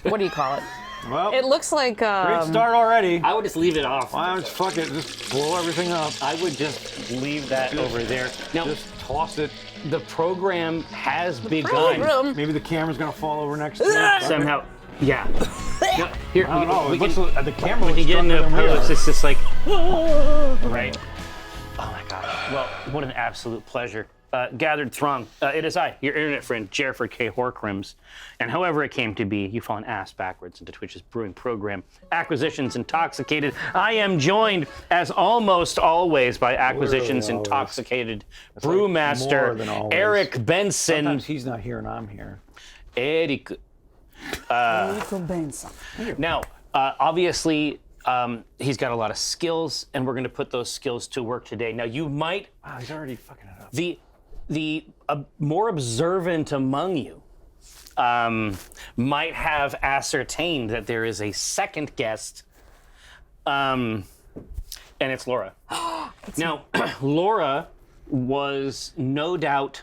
what do you call it? Well, It looks like great start already. I would just leave it off. Why don't you fuck it? Just blow everything up. I would just leave that over there. Now, Just toss it. the program has begun. Maybe the camera's gonna fall over next to it. Somehow, yeah. No, here, I don't know. we It looks can, like the camera we looks can get into stronger a than we pose. are. It's just like, right? Oh my God. Well, what an absolute pleasure. Gathered throng. It is I, your internet friend, Jerford K. Horcrims. And however it came to be, you've fallen ass backwards into Twitch's brewing program, Acquisitions Intoxicated. I am joined, as almost always, by Acquisitions Literally always. Intoxicated more brewmaster than always. Eric Benson. Sometimes he's not here and I'm here. Eric. Benson. Now, obviously, he's got a lot of skills, and we're going to put those skills to work today. Now, you might, Wow, he's already fucking it up. the more observant among you might have ascertained that there is a second guest, and it's Laura. Now, Laura was no doubt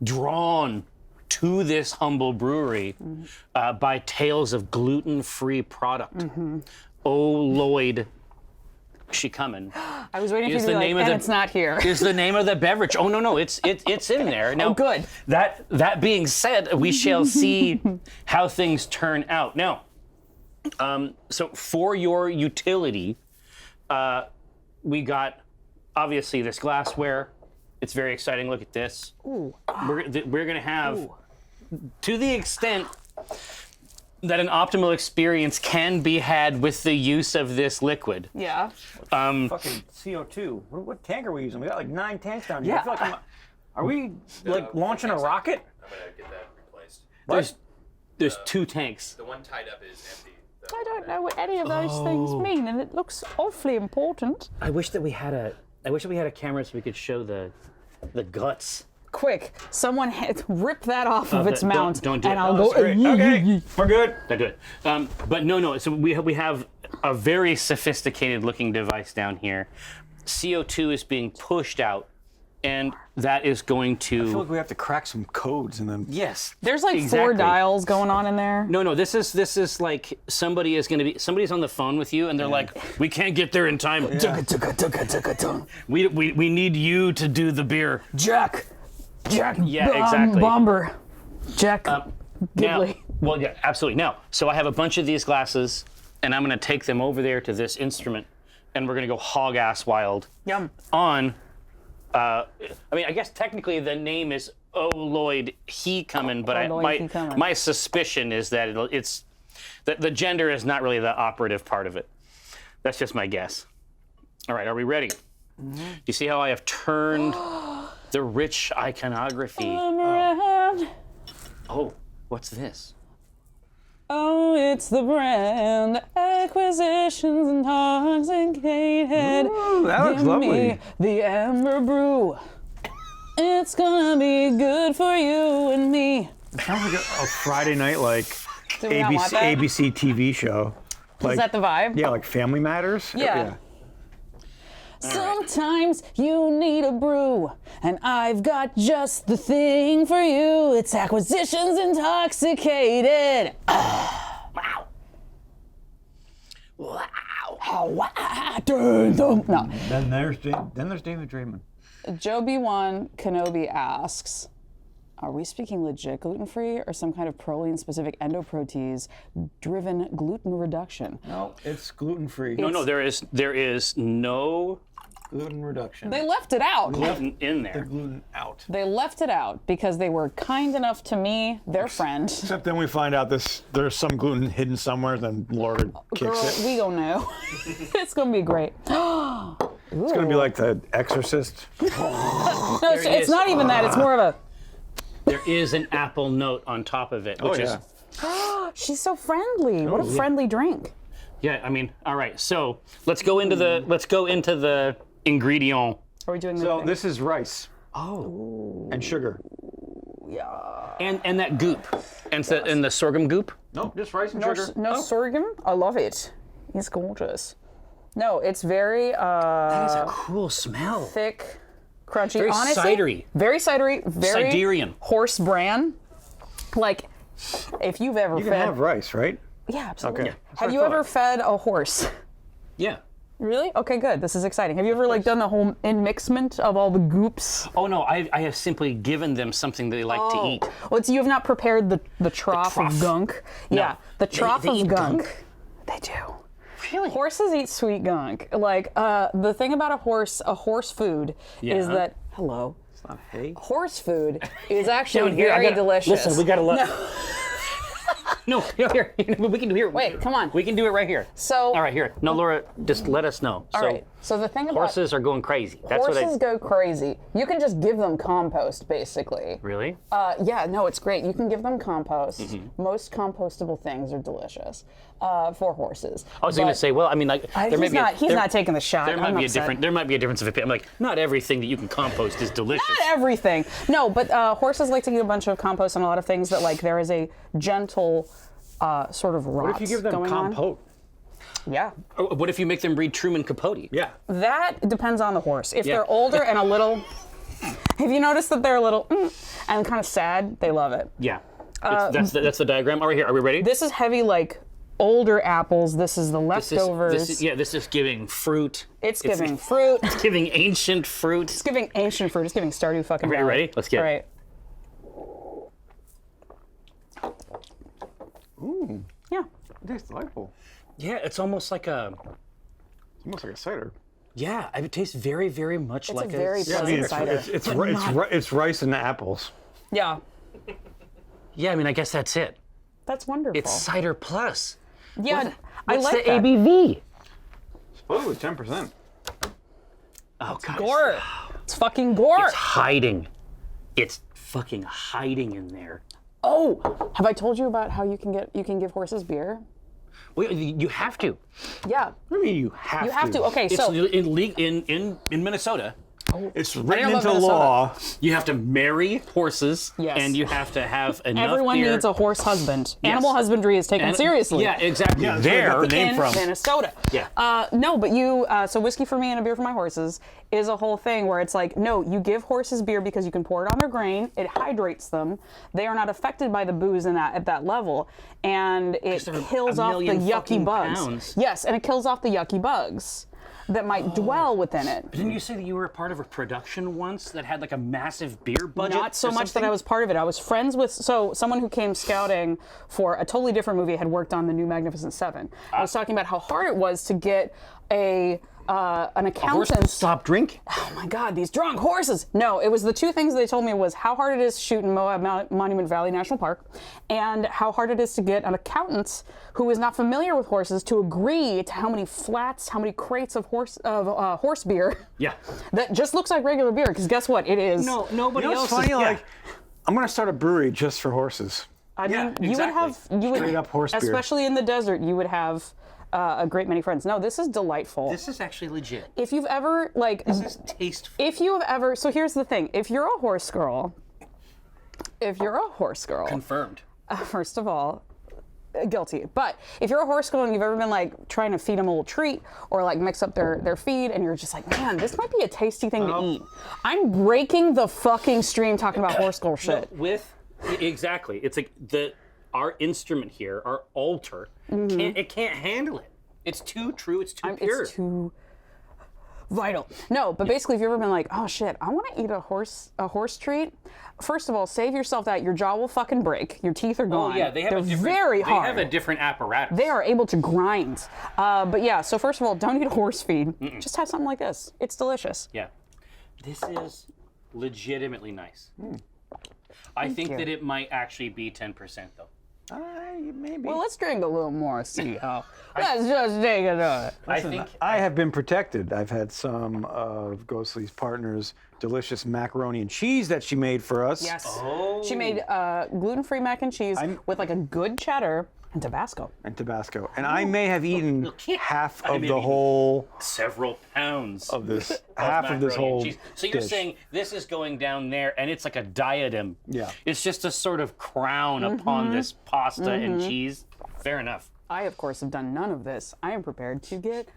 drawn to this humble brewery by tales of gluten-free product. Oh, Lloyd, she coming. I was waiting for you Is to be the like, name of and the- it's not here. Is the name of the beverage? Oh no, it's in there. Now, Oh, good. That being said, we shall see how things turn out. Now, so for your utility, we got obviously this glassware. It's very exciting. Look at this. Ooh. We're gonna have, to the extent that an optimal experience can be had with the use of this liquid. Yeah. Fucking CO2. What tank are we using? We got like 9 tanks down here. Yeah. I feel like are we like launching a rocket? I'm gonna get that replaced. There's 2 tanks. The one tied up is empty. I don't know what any of those things mean, and it looks awfully important. I wish that we had a camera so we could show the guts. Quick, someone rip that off of its Don't- mount, don't do and it. I'll No, go. Great. Okay, we're good. Not good. But no. So we have a very sophisticated looking device down here. CO2 is being pushed out, and that is going I feel to. like we have to crack some codes and then. Yes. There's like 4 exactly. dials going on in there. No. This is like somebody's on the phone with you, and they're like, "We can't get there in time. We need you to do the beer." Jack. Yeah, exactly. Bomber. Jack. Now, Gibbley. well, yeah, absolutely. Now, so I have a bunch of these glasses, and I'm going to take them over there to this instrument, and we're going to go hog ass wild Yum. on. I mean, I guess technically the name is Oh Lloyd He Comin', but Lloyd He Comin'. my suspicion is that it's that the gender is not really the operative part of it. That's just my guess. All right, are we ready? Do you see how I have turned the rich iconography? Oh, what's this? Oh, it's the brand Acquisitions Intoxicated. Ooh, that looks Give lovely. me the Amber Brew. It's gonna be good for you and me. Sounds like a Friday night like Do we not want that? ABC TV show. Like, Is that the vibe? yeah, like Family Matters. Yeah. Sometimes you need a brew, and I've got just the thing for you. It's Acquisitions Intoxicated. Wow. Wow. Oh, wow. No. Then there's David Draymond. Joe B1 Kenobi asks, are we speaking legit gluten-free or some kind of proline-specific endoprotease driven gluten reduction? No, it's gluten free. No, there is no Gluten reduction. They left it out. gluten in there. gluten out. They left it out because they were kind enough to me, their friend. Except then we find out there's some gluten hidden somewhere, then Laura kicks Girl, it. we don't know. It's gonna be great. It's gonna be like The Exorcist. No, it's is. not even that. It's more of a. There is an apple note on top of it, which is She's so friendly. What a friendly drink. yeah. I mean, all right. So let's go into the ingredient. Are we doing So the this is rice Oh, and sugar. and that goop, and the sorghum goop. Nope, just rice and no, sugar. no sorghum? I love it. It's gorgeous. No, it's very That is a cool smell. thick, crunchy. Very Honestly, cidery. Very cidery. Very Ciderian. horse bran. Like If you've ever You fed, can have rice, right? yeah, absolutely. Okay. Have you ever fed a horse? Yeah. Really? Okay, good. This is exciting. Have you ever like done the whole enmixment of all the goops? Oh no, I have simply given them something they like to eat. Well, you have not prepared the trough of trough. gunk. Yeah, the trough they of eat gunk. They do. Really? Horses eat sweet gunk. Like the thing about a horse food is Yeah. that hello. It's not hay. Horse food is actually Down here, I very gotta- delicious. Listen, we gotta let. No, here. We can do here. Wait, come on. We can do it right here. So All right, here. No, Laura, just let us know. all right. So the thing about Horses are going crazy. That's horses what I. go crazy. You can just give them compost, basically. Really? Yeah, no, it's great. You can give them compost. Mm-hmm. Most compostable things are delicious for horses. I was going to say, well, I mean, like, there may He's be not. He's there- not taking the shot. There might I'm be upset. There might be a difference of opinion. I'm like, not everything that you can compost is delicious. Not everything. No, but horses like to eat a bunch of compost and a lot of things that like there is a gentle sort of rot What if you give them going on. compote? Yeah. What if you make them read Truman Capote? Yeah. That depends on the horse. If Yeah. they're older and a little, if you notice that they're a little and kind of sad, they love it. Yeah. That's the diagram. All right, here. Are we ready? This is heavy, like older apples. This is the leftovers. This is giving fruit. It's giving fruit. It's giving ancient fruit. It's giving ancient fruit. It's giving Stardew fucking Okay, Valley. ready? Let's get it. All right. Ooh, Yeah. it tastes delightful. Yeah, it's almost like a. It's almost like a cider. Yeah, it tastes very, very much It's like a very Yeah, I mean, pleasant it's, cider. it's rice and apples. Yeah. Yeah, I mean, I guess that's it. That's wonderful. It's cider plus. yeah. I What's like the that. ABV? Supposedly 10%. Oh, God. Gore. It's fucking gore. It's hiding. It's fucking hiding in there. Oh, have I told you about how you can give horses beer? Well, you have to. Yeah. I mean, you have to. You have to. Okay, It's so in Minnesota. It's written love into Minnesota. law. You have to marry horses, Yes. and you have to have enough everyone beer. needs a horse husband. Yes. Animal husbandry is taken And- seriously. Yeah, exactly. Yeah, that's where I got there. the name in from. Minnesota. Yeah. No, but so whiskey for me and a beer for my horses is a whole thing where it's like, no, you give horses beer because you can pour it on their grain. It hydrates them. They are not affected by the booze at that level, and it they're kills a off the million yucky fucking bugs. pounds. Yes, and it kills off the yucky bugs that might dwell within it. Didn't you say that you were a part of a production once that had like a massive beer budget? Not so or much that something? I was part of it. I was friends with someone who came scouting for a totally different movie, had worked on the new Magnificent Seven. I was talking about how hard it was to get an Horse accountant. stop drink. Oh my God, these drunk horses! No, it was the two things they told me was how hard it is to shoot in Monument Valley National Park, and how hard it is to get an accountant who is not familiar with horses to agree to how many flats, how many crates of horse beer Yeah. that just looks like regular beer. Because guess what? It is. No, nobody You know else. what's funny? is, yeah. Like, I'm gonna start a brewery just for horses. I mean, Yeah, you would have Straight up horse beer. especially in the desert, you would have a great many friends. No, this is delightful. This is actually legit. If you've ever This is tasteful. if you have ever, so here's the thing: if you're a horse girl, Confirmed. first of all, guilty. But if you're a horse girl and you've ever been like trying to feed them a little treat or like mix up their feed, and you're just like, man, this might be a tasty thing to eat. I'm breaking the fucking stream talking about horse girl shit. Exactly. It's like our instrument here, our altar, it can't handle it. It's too true. It's too pure. It's too vital. No, but basically, if you've ever been like, oh shit, I want to eat a horse treat. First of all, save yourself that. Your jaw will fucking break. Your teeth are gone. Oh yeah, they're very hard. They have a different apparatus. They are able to grind. But yeah, so first of all, don't eat horse feed. Just have something like this. It's delicious. Yeah. This is legitimately nice. I think you. that it might actually be 10% though. Maybe. Well, let's drink a little more. See how. Let's just take it on. I think I have been protected. I've had some of Ghostly's partner's delicious macaroni and cheese that she made for us. Yes. Oh. She made gluten-free mac and cheese with like a good cheddar and Tabasco. And Tabasco. And I may have eaten half of may the have eaten whole several pounds of this, half of this macaroni and whole cheese. So you're dish. saying this is going down there and it's like a diadem. Yeah. It's just a sort of crown upon this pasta and cheese. Fair enough. I, of course, have done none of this. I am prepared to get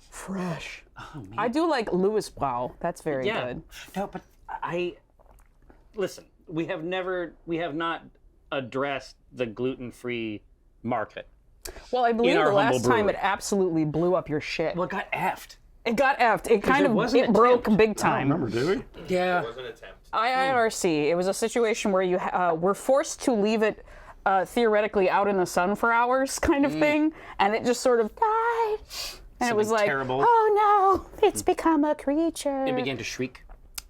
fresh. Oh, man. I do like Louis Brow. That's very Yeah. good. No, but listen, we have not addressed the gluten-free market. Well, I believe our the last humble time brewery. it absolutely blew up your shit. Well, it got effed. It got effed. It kind there of was an broke attempt. big I time. don't remember, did we? Yeah. It was an attempt. IIRC. It was a situation where you were forced to leave it theoretically out in the sun for hours, kind of thing, and it just sort of died. And it was Something like, terrible. oh no, it's become a creature. It began to shriek.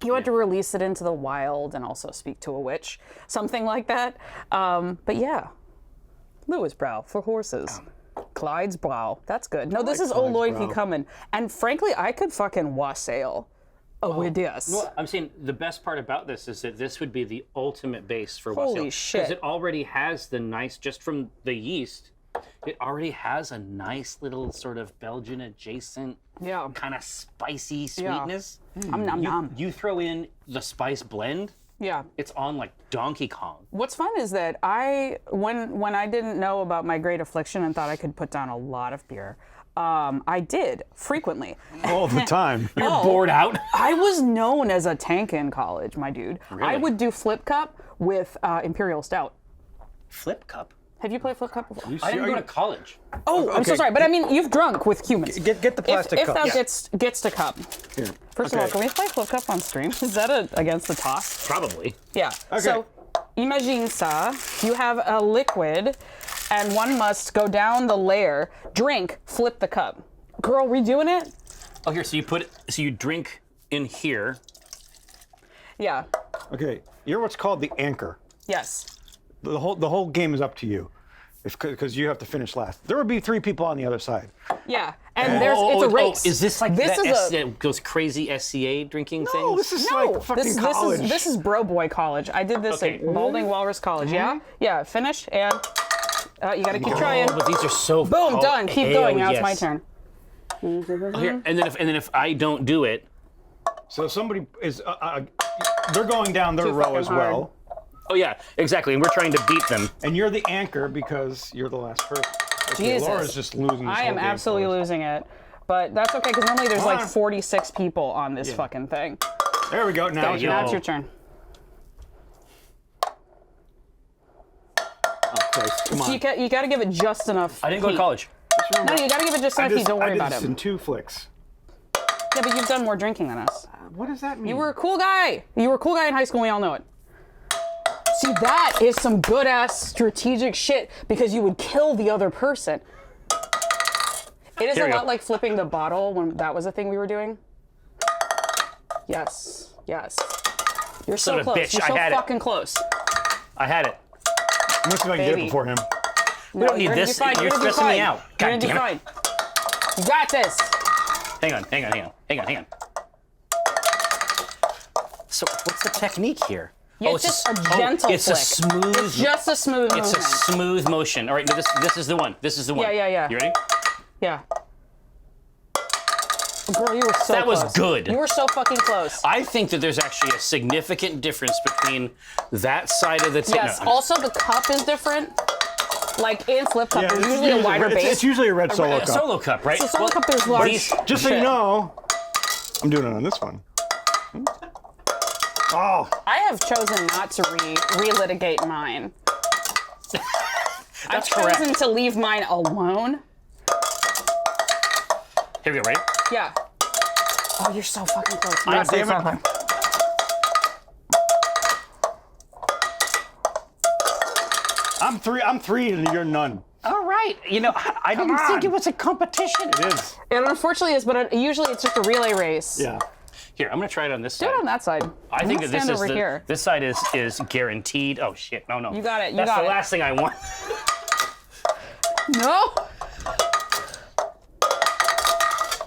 You had to release it into the wild and also speak to a witch, something like that. But yeah, Lewis Brow for horses. Clyde's Brow. That's good. No, this is Clyde's O'Loyd Brow. he coming. And frankly, I could fucking wassail with this. Well, I'm saying the best part about this is that this would be the ultimate base for Holy wassail. shit. Because it already has the nice, just from the yeast, it already has a nice little sort of Belgian adjacent Yeah. kind of spicy sweetness. Nom nom. You throw in the spice blend, Yeah. it's on like Donkey Kong. What's fun is that when I didn't know about my great affliction and thought I could put down a lot of beer, I did frequently. All the time. You're bored out. I was known as a tank in college, my dude. I Really? would do flip cup with Imperial Stout. Flip cup. Have you played flip cup before? I didn't go to college. Oh, I'm so Okay. sorry, but I mean, you've drunk with humans. Get the plastic if cup. thou Yeah. gets to cup. Here. First of all, Okay. can we play flip cup on stream? Is that against the toss? Probably. Yeah. So, imagine ça, you have a liquid, and one must go down the layer, drink, flip the cup. Girl, we doing it? Oh, here, so you put it, so you drink in here. Yeah. Okay, you're what's called the anchor. Yes. The whole game is up to you, because you have to finish last. There would be 3 people on the other side. Yeah. And it's a race. is this like This that is those crazy SCA drinking No, things? this is No, like fucking college. This is bro boy college. I did this Okay. at Balding Walrus College. Yeah. Yeah. Finish and you gotta keep trying. Oh, but these are so Boom. Done. Keep going. Now it's my yes. turn. Oh, here, and then if I don't do it, So somebody is, they're going down their Too row fucking as well, oh yeah, exactly, and we're trying to beat them. and you're the anchor because you're the last person. Okay, Jesus. Laura's just losing. This I am whole game absolutely for us. losing it. But that's okay because normally there's Come like on. 46 people on this fucking thing. There we go. Now you Now go. it's your turn. Okay, come on. You got to give it just enough. I didn't go to heat. college. No, you got to give it just enough heat. Don't worry I did about this it. in 2 flicks. Yeah, but you've done more drinking than us. What does that mean? You were a cool guy. You were a cool guy in high school. We all know it. See, that is some good ass strategic shit because you would kill the other person. It is Here a we lot go. like flipping the bottle when that was a thing we were doing. Yes, yes. You're so Son of a close. bitch, You're I so had it. fucking close. I had it. I'm gonna see if I can get Baby. it before him. We don't need this. You're stressing me out. You're God gonna be damn fine. You got this. Hang on. So what's the technique here? Yeah, it's just a gentle it's a flick. smooth. Just a smooth It's movement. a smooth motion. All right, no, this is the one. This is the one. Yeah. You ready? Yeah. Girl, you were so That was close. good. You were so fucking close. I think that there's actually a significant difference between that side of the table. Yes. Also, the cup is different. Like in flip cup, there's it's usually a wider it's, base. It's usually a red solo A cup. solo cup, right? So solo cup, there's large. these- Just so you know, I'm doing it on this one. Oh, I have chosen not to relitigate mine. That's I've chosen correct. to leave mine alone. Here we go, ready? Yeah. Oh, you're so fucking close. You I- gotta say damn it. something. I'm three and you're none. All right. You know, I didn't Come think on. it was a competition. It is. It unfortunately is, but usually it's just a relay race. Yeah. Here, I'm gonna try it on this Do side. it on that side. I think that this stand is over here. this side is guaranteed. Oh shit! No. You got it, you That's got the it. last thing I want. No.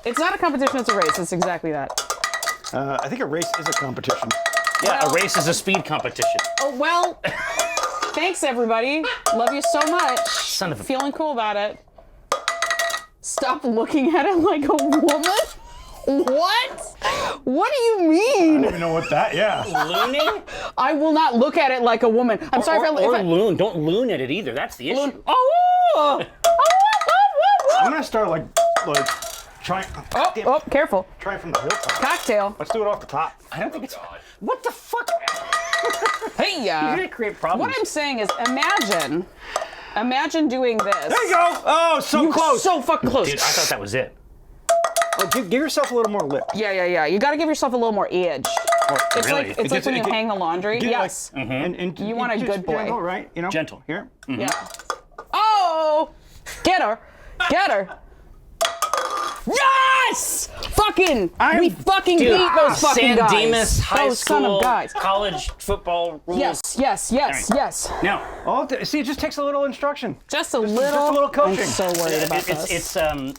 It's not a competition, it's a race. It's exactly that. I think a race is a competition. Yeah, Well- a race is a speed competition. Oh, well, thanks, everybody. Love you so much. Son of a. Feeling cool about it. Stop looking at it like a woman? What? What do you mean? I don't even know what that. Yeah. Looning? I will not look at it like a woman. I'm sorry or, if or I... loon. Don't loon at it either. That's the issue. Oh! I'm gonna start like Try. Oh, careful. Try from the whole top. Cocktail. Let's do it off the top. I don't think it's. God. What the fuck? Hey, You're gonna create problems. What I'm saying is, imagine doing this. There you go. Oh, so close. So fucking close. Dude, I thought that was it. Oh, give yourself a little more lip. Yeah. You got to give yourself a little more edge. It's Really? like when you hang the laundry. Get Yes. and You want a just good boy. gentle, right? You know. Gentle. Here. Yeah. Oh! Get her! Yes! We fucking Dude, beat those fucking San guys. Dimas High Those son School of guys. college football rules. Yes. Now, Oh, see, it just takes a little instruction. Just a little coaching. I'm so worried about this.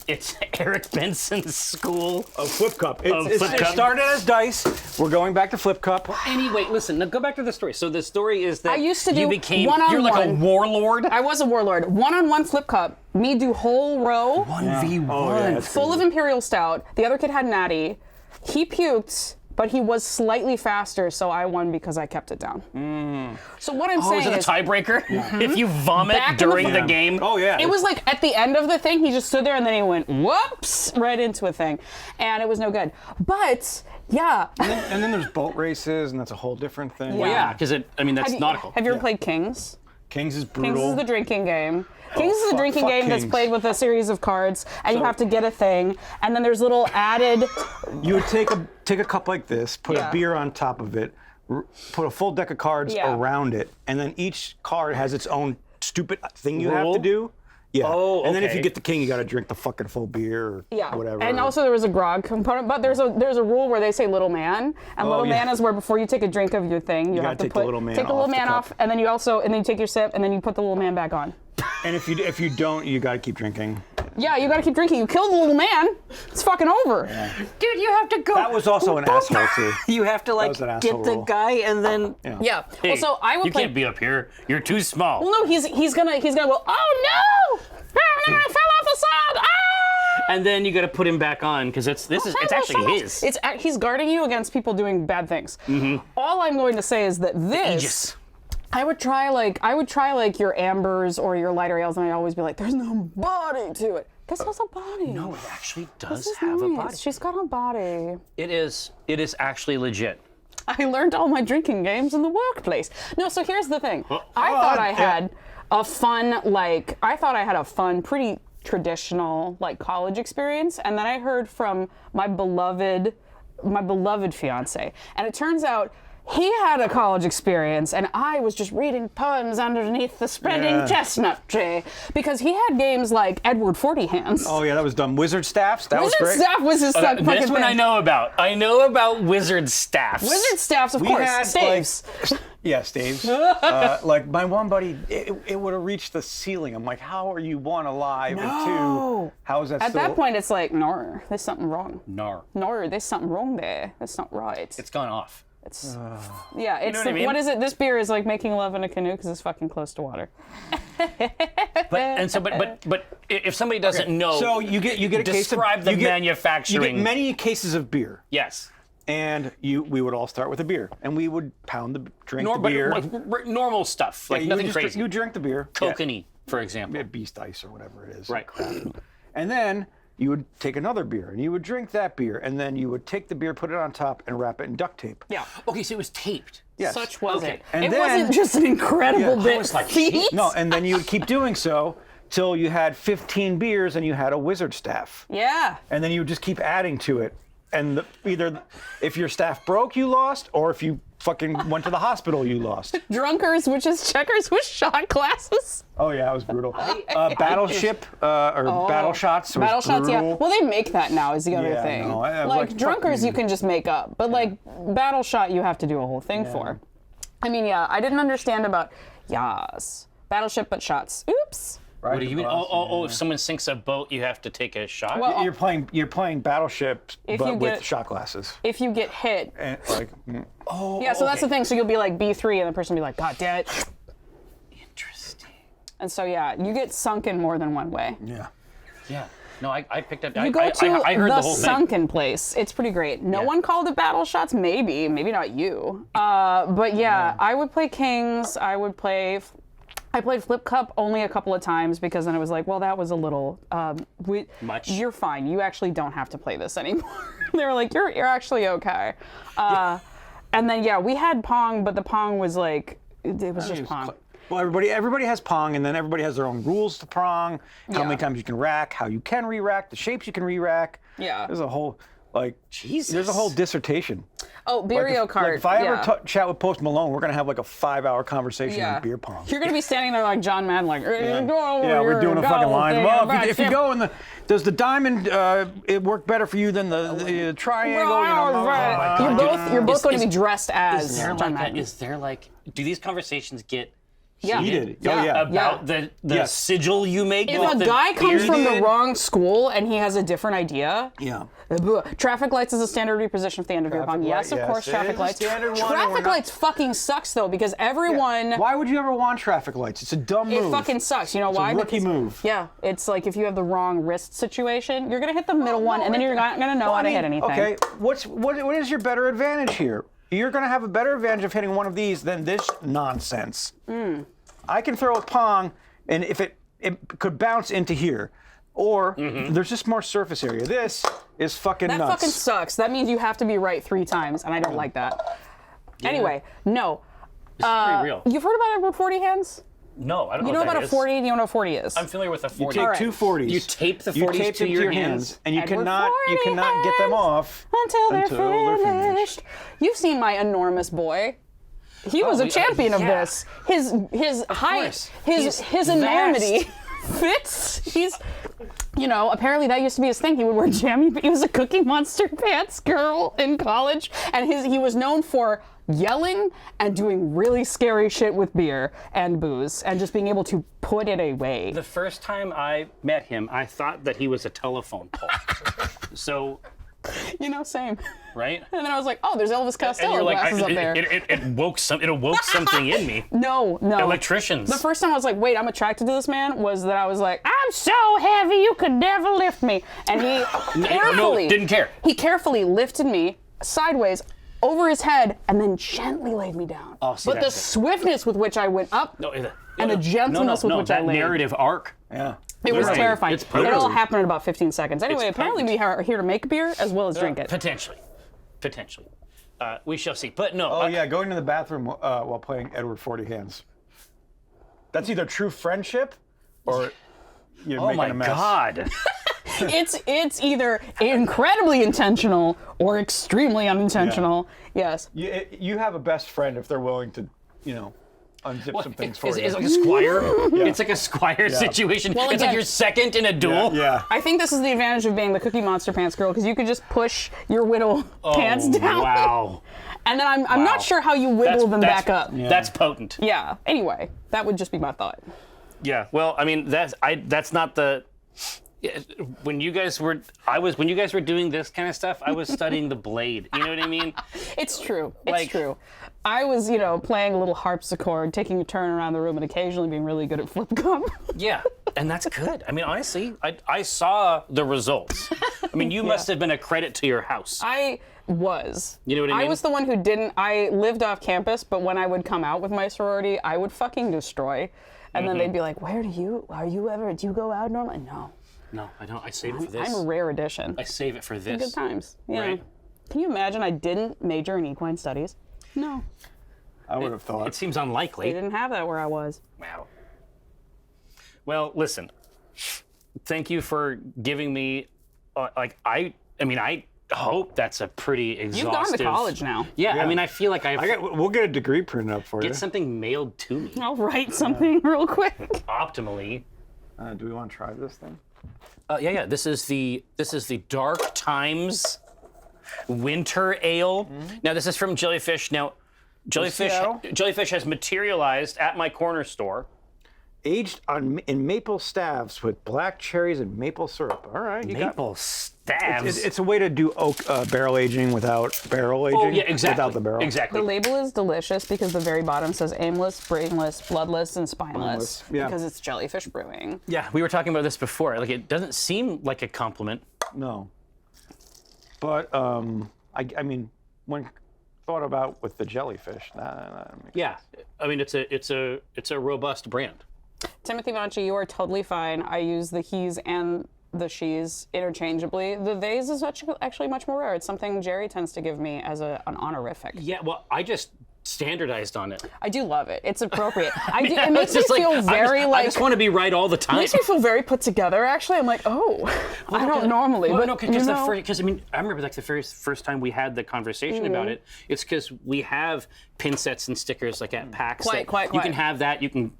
it's Eric Benson's school. A flip cup. Flip It cup. started as dice. We're going back to flip cup. Anyway, listen. Now go back to the story. So the story is that I used to you do became one-on-one. you're like a warlord. I was a warlord. One-on-one flip cup. Me do whole row. 1v1. Oh, yeah, that's Full of Imperial Stout. The other kid had Natty. He puked, but he was slightly faster, so I won because I kept it down. So what I'm Oh, saying is it a is, tiebreaker? If you vomit Back in the during the front. game. Oh yeah. it was like at the end of the thing, he just stood there and then he went whoops right into a thing, and it was no good. But yeah, And then there's boat races, and that's a whole different thing. Well, yeah, because that's nautical. Have you ever played Kings? Kings is brutal. Kings is the drinking game. Kings is a fuck- drinking fuck game that's Kings. played with a series of cards, and you have to get a thing, and then there's little added. You would take a cup like this, put Yeah. a beer on top of it, put a full deck of cards Yeah. around it, and then each card has its own stupid thing you have Rule? to do. Yeah. Oh, And then if you okay. get the king, you got to drink the fucking full beer or Yeah, whatever. and also there was a grog component, but there's a rule where they say little man, and little yeah. man is where before you take a drink of your thing, you have gotta to take the little man take the little off the man cup. off, and then you take your sip, and then you put the little man back on. And if you don't, you got to keep drinking. Yeah, you gotta keep drinking. You killed the little man, it's fucking over. Dude, you have to go. That was also an asshole too. You have to like was an get asshole the rule. guy and then. Yeah. Hey, Well, so I would you play. can't be up here. You're too small. Well, no, he's gonna go. Oh no! I fell off the side. Ah! And then you got to put him back on because it's actually his. He's guarding you against people doing bad things. All I'm going to say is that this. Aegis. I would try like your ambers or your lighter ales, and I'd always be like, "There's no body to it." This has a body. No, it actually This does is have a nice. body. She's got a body. It is actually legit. I learned all my drinking games in the workplace. No, so here's the thing. I thought I had a fun, pretty traditional like college experience, and then I heard from my beloved fiance, and it turns out he had a college experience, and I was just reading poems underneath the spreading chestnut tree because he had games like Edward 40 Hands. Oh yeah, that was dumb. Wizard staffs. That was Wizard great. Staff was his fucking This one thing. I know about. I know about wizard staffs. Wizard Staffs, of We course. had, Staves. Yeah, staves. Like my one buddy, it would have reached the ceiling. I'm like, how are you one alive and two? How is that At still? that point, it's like, no, there's something wrong. Nar. No, there's something wrong there. That's not right. It's gone off. It's yeah. It's what I mean? what is it? This beer is like making love in a canoe because it's fucking close to water. But if somebody doesn't know, So you get a case of describe the you get manufacturing. many cases of beer, Yes. and we would all start with a beer, and we would pound the beer. But normal stuff, like Yeah, nothing you just crazy. You drink the beer. Kokanee, for example. Yeah, Beast Ice or whatever it is. Right. And then you would take another beer, and you would drink that beer, and then you would take the beer, put it on top, and wrap it in duct tape. Yeah. Okay, so it was taped. Yes. Such was Okay. it. And it then- wasn't just an incredible Yeah. bit. I was like, feat. No, and then you would keep doing so till you had 15 beers and you had a wizard staff. Yeah. And then you would just keep adding to it. And either if your staff broke, you lost, or if you fucking went to the hospital, you lost. Drunkers, which is checkers with shot glasses. Oh yeah, it was brutal. Battleship or battle shots. Was Battle shots, yeah. brutal. Well, they make that now is the other Yeah, thing. no, I was like like, drunkers, fucking- you can just make up, but like battle shot, you have to do a whole thing for. I mean, yeah, I didn't understand about battleship, but shots. Oops. What do you mean? Oh, if someone sinks a boat, you have to take a shot? Well, You're playing Battleship, If but you with get- shot glasses. if you get hit, And like, yeah. So that's the thing. So you'll be like B3, and the person will be like, God damn it. Interesting. And so yeah, you get sunken more than one way. yeah. Yeah. No, I picked up. You go I to heard the the whole thing. sunken place. It's pretty great. No Yeah. one called it battle shots. Maybe not you. But yeah, I would play Kings. I I played Flip Cup only a couple of times because then it was like, well, that was a little Much. You're fine. You actually don't have to play this anymore. They were like, you're actually okay. And then we had Pong, but the Pong was like, it was just Pong. Well, everybody has Pong, and then everybody has their own rules to Pong. How many times you can rack, how you can re-rack, the shapes you can re-rack. Yeah. There's a whole Jesus. There's a whole dissertation. Oh, Beerio Kart. If I ever chat with Post Malone, we're gonna have like a 5-hour conversation on beer pong. You're gonna be standing there like John Madden, like, Yeah, we're doing a fucking line. Well, if you go in does the diamond it work better for you than the triangle? You're both going to be dressed as Is there John like Madden. is there like do these conversations get Yeah. heated? Oh, yeah. About the sigil you make? If with a the guy comes from the bearded- wrong school and he has a different idea, Yeah. traffic lights is a standard reposition at the end of beer pong. Yes, of course, it traffic is a lights. standard one, and we're Traffic not- lights fucking sucks though because everyone. Why would you ever want traffic lights? It's a dumb move. It fucking sucks. You know why? It's a rookie Because- move. Yeah, it's like if you have the wrong wrist situation, you're gonna hit the middle one, and then you're not gonna know how to hit anything. Okay, what is your better advantage here? You're gonna have a better advantage of hitting one of these than this nonsense. I can throw a Pong, and if it could bounce into here, or there's just more surface area. This is fucking That nuts. fucking sucks. That means you have to be right 3 times, and I don't like that. Anyway, no. This is pretty real. You've heard about a 40 hands? No, I don't You know know what about that a is. 40? You know what a 40 is? I'm familiar with a 40. Take All right. 2 40s. You tape the You 40s tape to them your hands, and you Edward cannot 40 get them hands off until they're finished. You've seen my enormous boy. He was a champion of yeah. this. His height, course. his He's enormity fits. He's, apparently that used to be his thing. He would wear jammy, but he was a Cookie Monster pants girl in college, and he was known for yelling and doing really scary shit with beer and booze, and just being able to put it away. The first time I met him, I thought that he was a telephone pole. So, Same. right? And then I was like, oh, there's Elvis And Costello you're like, glasses up there. it awoke something in me. No. Electricians. The first time I was like, wait, I'm attracted to this man, was that I was like, I'm so heavy you could never lift me. And he carefully, didn't care. He carefully lifted me sideways over his head and then gently laid me down. Oh, see, but the that's it. swiftness with which I went up and the gentleness with which I that laid. narrative arc. Yeah. It was Literally, terrifying. it's It all potent. happened in about 15 seconds. Anyway, apparently we are here to make beer as well as drink it. Potentially. We shall see. But no. Oh yeah, going to the bathroom while playing Edward 40 Hands. That's either true friendship or you're Oh making my a mess. God. It's either incredibly intentional or extremely unintentional. Yes. You have a best friend if they're willing to, unzip some things for you. It's like a squire. It's like a squire situation. Well, it's like again- you're second in a duel. Yeah. I think this is the advantage of being the Cookie Monster pants girl because you could just push your whittle pants down. Wow. And then I'm not sure how you wiggle them back up. That's potent. Yeah. Anyway, that would just be my thought. Yeah. Well, I mean, that's not the. When you guys were doing this kind of stuff, I was studying the blade. You know what I mean? It's true. It's Like- true. I was, playing a little harpsichord, taking a turn around the room, and occasionally being really good at flip cup. Yeah, and that's good. I mean, honestly, I saw the results. I mean, you must have been a credit to your house. I was. You know what I mean? I was the one who didn't. I lived off campus, but when I would come out with my sorority, I would fucking destroy. And then they'd be like, do you go out normally? No. No, I don't. I save it for this. I'm a rare addition. I save it for this. Good times. Yeah. Right. Can you imagine I didn't major in equine studies? No. I would have thought. It seems They unlikely. didn't have that where I was. Wow. Well, listen. Thank you for giving me. I hope that's a pretty exhaustive. You've gone to college now. Yeah, I mean, I feel like We'll get a degree printed up for you. get something mailed to me I'll write something real quick. optimally. Do we want to try this thing? Yeah. This is the Dark Times Winter Ale. Now this is from Jellyfish. Now, Seattle? Jellyfish has materialized at my corner store. Aged in maple staves with black cherries and maple syrup. All right, you got. Maple stabs. It's a way to do oak barrel aging without barrel aging. Oh yeah, exactly. Without the barrel. Exactly. The label is delicious because the very bottom says aimless, brainless, bloodless, and spineless. Yeah. Because it's Jellyfish Brewing. Yeah, we were talking about this before. Like, it doesn't seem like a compliment. No. But I mean, when thought about with the jellyfish. Yeah, I mean, it's a robust brand. Timothy Vanchi, you are totally fine. I use the he's and the she's interchangeably. The they's is actually much more rare. It's something Jerry tends to give me as an honorific. Yeah, well, I just standardized on it. I do love it. It's appropriate. It makes me It's just feel very I just want to be right all the time. It makes me feel very put together. Actually, I'm like, I don't normally. Well, but no, because I mean, I remember like the very first time we had the conversation about it. It's because we have pin sets and stickers like at PAX. Quite. You can have that. You can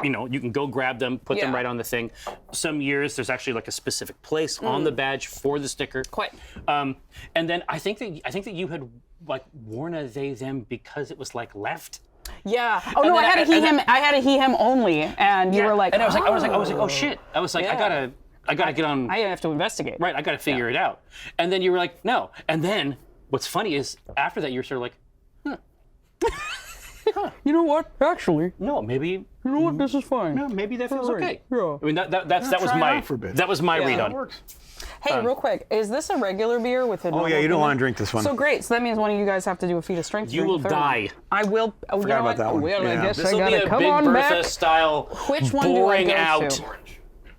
you can go grab them, put them Yeah. right on the thing. Some years there's actually like a specific place on the badge for the sticker. Quite. And then I think that you had like worn a they them because it was like left. Yeah. Oh no, I had a he him. I had a he him only, and you were like, and I was like, oh shit. I was like, Yeah. I gotta get on. I have to investigate. Right, I gotta figure it out. And then you were like, no. And then what's funny is after that you were sort of like, You know what? Actually, no, maybe you know what? This is fine. no, maybe that feels Alright, okay. yeah. I mean that was my read on. Works. Hey, real quick, is this a regular beer with a? Oh yeah, you don't want to drink this one. So great. So that means one of you guys have to do a feat of strength. You during will the third one. die. I will. Oh, Forgot about that one. Well, Yeah. I guess This I will be gotta a come Big on Bertha back. style Which one do I boring go out. to?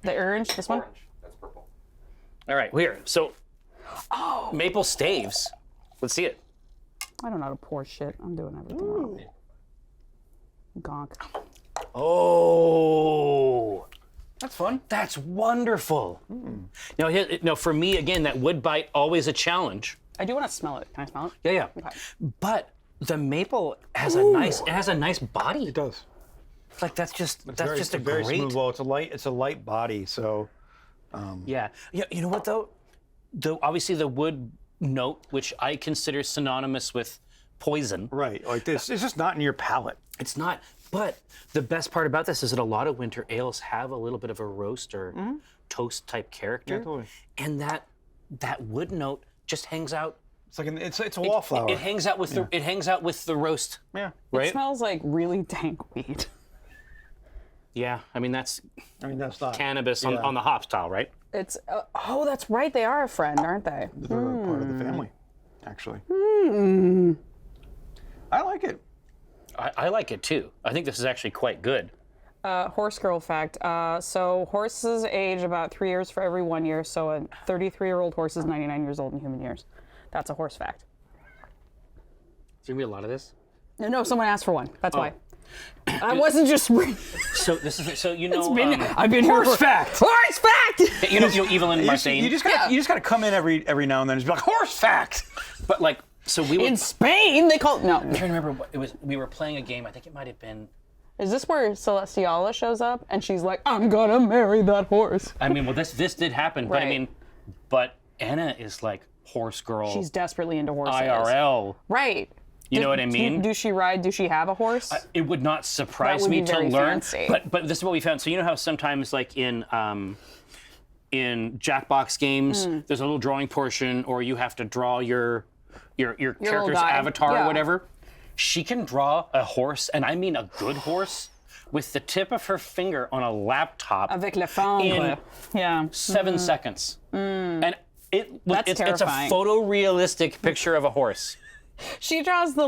The orange. This one. Orange. That's purple. All right, here. So maple staves. Let's see it. I don't know how to pour shit. I'm doing everything wrong. Gonk. Oh, That's fun. that's wonderful. Now, for me, again, that wood bite, always a challenge. I do want to smell it. Can I smell it? Yeah. Okay. But the maple has a nice body. It does. Like that's just a very great. smooth. Well, it's a light body, so Yeah. You know what though? Obviously the wood note, which I consider synonymous with poison. right. Like this, it's just not in your palate. It's not. But the best part about this is that a lot of winter ales have a little bit of a roast or toast type character, Yeah, totally. and that wood note just hangs out. It's like it's a wallflower. It hangs out with the roast. Yeah. Right. It smells like really dank weed. Yeah. I mean that's that's not cannabis Yeah. on the hop style, right? It's that's right. They are a friend, aren't they? They're part of the family, actually. I like it. I like it too. I think this is actually quite good. Horse girl fact. So horses age about 3 years for every 1 year. So a 33-year-old horse is 99 years old in human years. That's a horse fact. Is there gonna be a lot of this? No, someone asked for one. That's why. I wasn't just. So this is you know. I've been Horse here for, fact. Horse fact. you know Evelyn Martine. You just gotta come in every now and then and just be like horse fact. But like, so we were. In Spain, they call no. I'm trying to remember what it was. We were playing a game. I think it might have been. Is this where Celestiala shows up and she's like, "I'm gonna marry that horse"? I mean, well, this did happen. But I Right. mean, but Anna is like horse girl. She's desperately into horses. IRL. Right. You know what I mean? Does she ride? Does she have a horse? It would not surprise That would me be to very learn. fancy. But this is what we found. So you know how sometimes like in Jackbox games, there's a little drawing portion, or you have to draw your character's guy. avatar Yeah. or whatever. She can draw a horse, and I mean a good horse, with the tip of her finger on a laptop Avec la femme. in Yeah. 7 seconds. And That's it's a terrifying. photorealistic picture of a horse. She draws the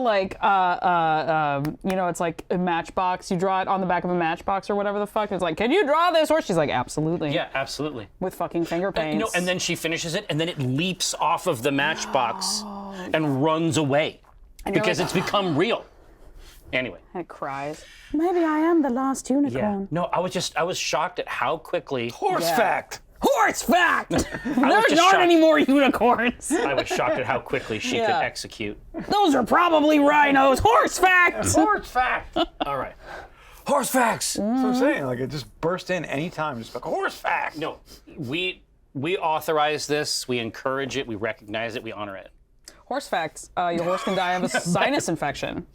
it's like a matchbox. You draw it on the back of a matchbox or whatever the fuck. It's like, can you draw this horse? She's like, absolutely. Yeah, absolutely. With fucking finger paints. And then she finishes it, and then it leaps off of the matchbox and runs away because like, it's become real. Anyway. it cries. Maybe I am the last unicorn. No, I was shocked at how quickly. Horse Yeah. fact. Horse fact! There's just not shocked. any more unicorns. I was shocked at how quickly she could Yeah. execute. Those are probably rhinos. Horse fact! Horse fact. All right. Horse facts. That's what I'm saying. Like it just burst in anytime. Just like horse fact. No, we authorize this. We encourage it. We recognize it. We honor it. Horse facts. Your horse can die of a sinus infection.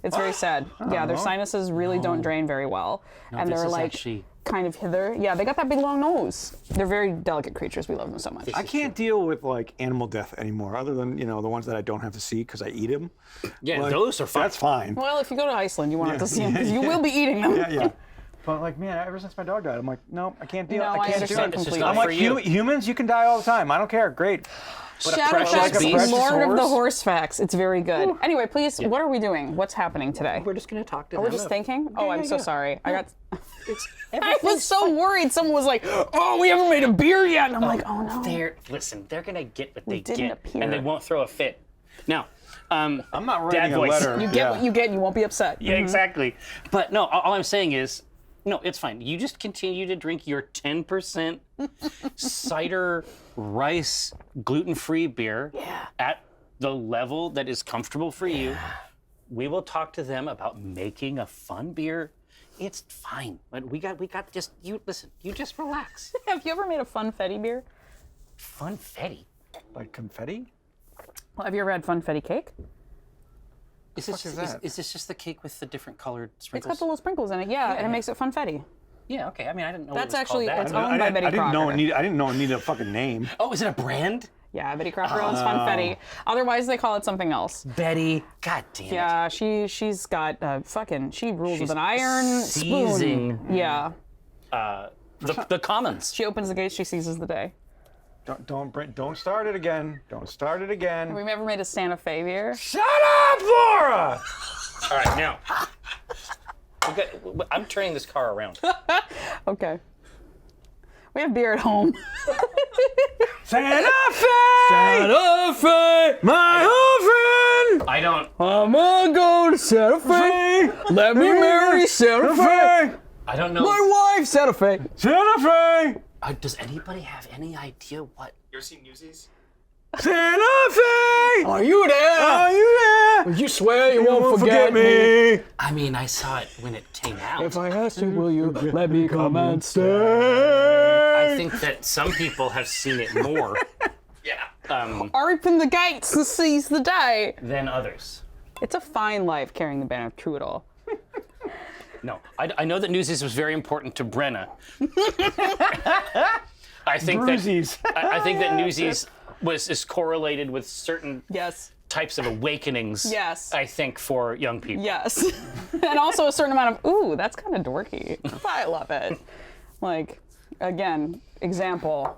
It's very sad. Yeah, their sinuses really don't drain very well. And this they're is like actually- kind of hither. Yeah, they got that big long nose. They're very delicate creatures. We love them so much. I can't deal with like animal death anymore, other than the ones that I don't have to see because I eat them. Yeah, Like, those are fun. That's fine. Well, if you go to Iceland, you won't have to see them because you will be eating them. Yeah. But like, man, ever since my dog died, I'm like, no, I can't deal. No, I I can't do understand it. It's just completely. not I'm for like, you. humans, you can die all the time. I don't care. Great. Shadow precious Facts, beast. Lord of the horse. Horse Facts. It's very good. Anyway, please, what are we doing? What's happening today? We're just gonna talk to We're them. just thinking? Oh, I'm so sorry. I It's was so worried. Someone was like, oh, we haven't made a beer yet. And I'm like, oh no. They're gonna get what they didn't get, appear. and they won't throw a fit. Now, I'm not Dad writing a voice. letter. You get what you get, and you won't be upset. yeah, exactly. But no, all I'm saying is, no, it's fine. You just continue to drink your 10% cider rice gluten-free beer at the level that is comfortable for you. We will talk to them about making a fun beer. It's fine. But we got just you listen, you just relax. Have you ever made a funfetti beer? Funfetti. Like confetti? Well, have you ever had funfetti cake? Is fuck is that? this just the cake with the different colored It's sprinkles? got the little sprinkles in it, yeah, and it makes it funfetti. Yeah, okay. I mean, I didn't know That's it was actually- called that. it's owned by Betty I didn't know Crocker. I didn't know it needed a fucking name. Oh, is it a brand? Yeah, Betty Crocker owns funfetti. Otherwise, they call it something else. Betty. God damn it. Yeah, she's got she rules She's with an iron seizing. spoon. Yeah, The commons. she opens the gates, she seizes the day. Don't start it again. Don't start it again. Have we ever made a Santa Fe beer? Shut up, Laura! All right, now. I'm turning this car around. Okay. We have beer at home. Santa Fe! Santa Fe! My old friend! I don't. I'm gonna go to Santa Fe. Let me marry Santa Fe. I don't know. My wife, Santa Fe. Santa Fe! Does anybody have any idea what? You ever seen Newsies? Santa Fe! Are you there? Are you there? You swear you, You won't forget me. I mean, I saw it when it came out. If I ask you, will you let me come and stay? I think that some people have seen it more Yeah. Open the gates and seize the day. than others. It's a fine life carrying the banner of True It All. No, I know that Newsies was very important to Brenna. I think Bruisies. I think that Newsies is correlated with certain Yes. types of awakenings. Yes. I think for young people. Yes. And also a certain amount of, ooh, that's kind of dorky. I love it. Like, again, example.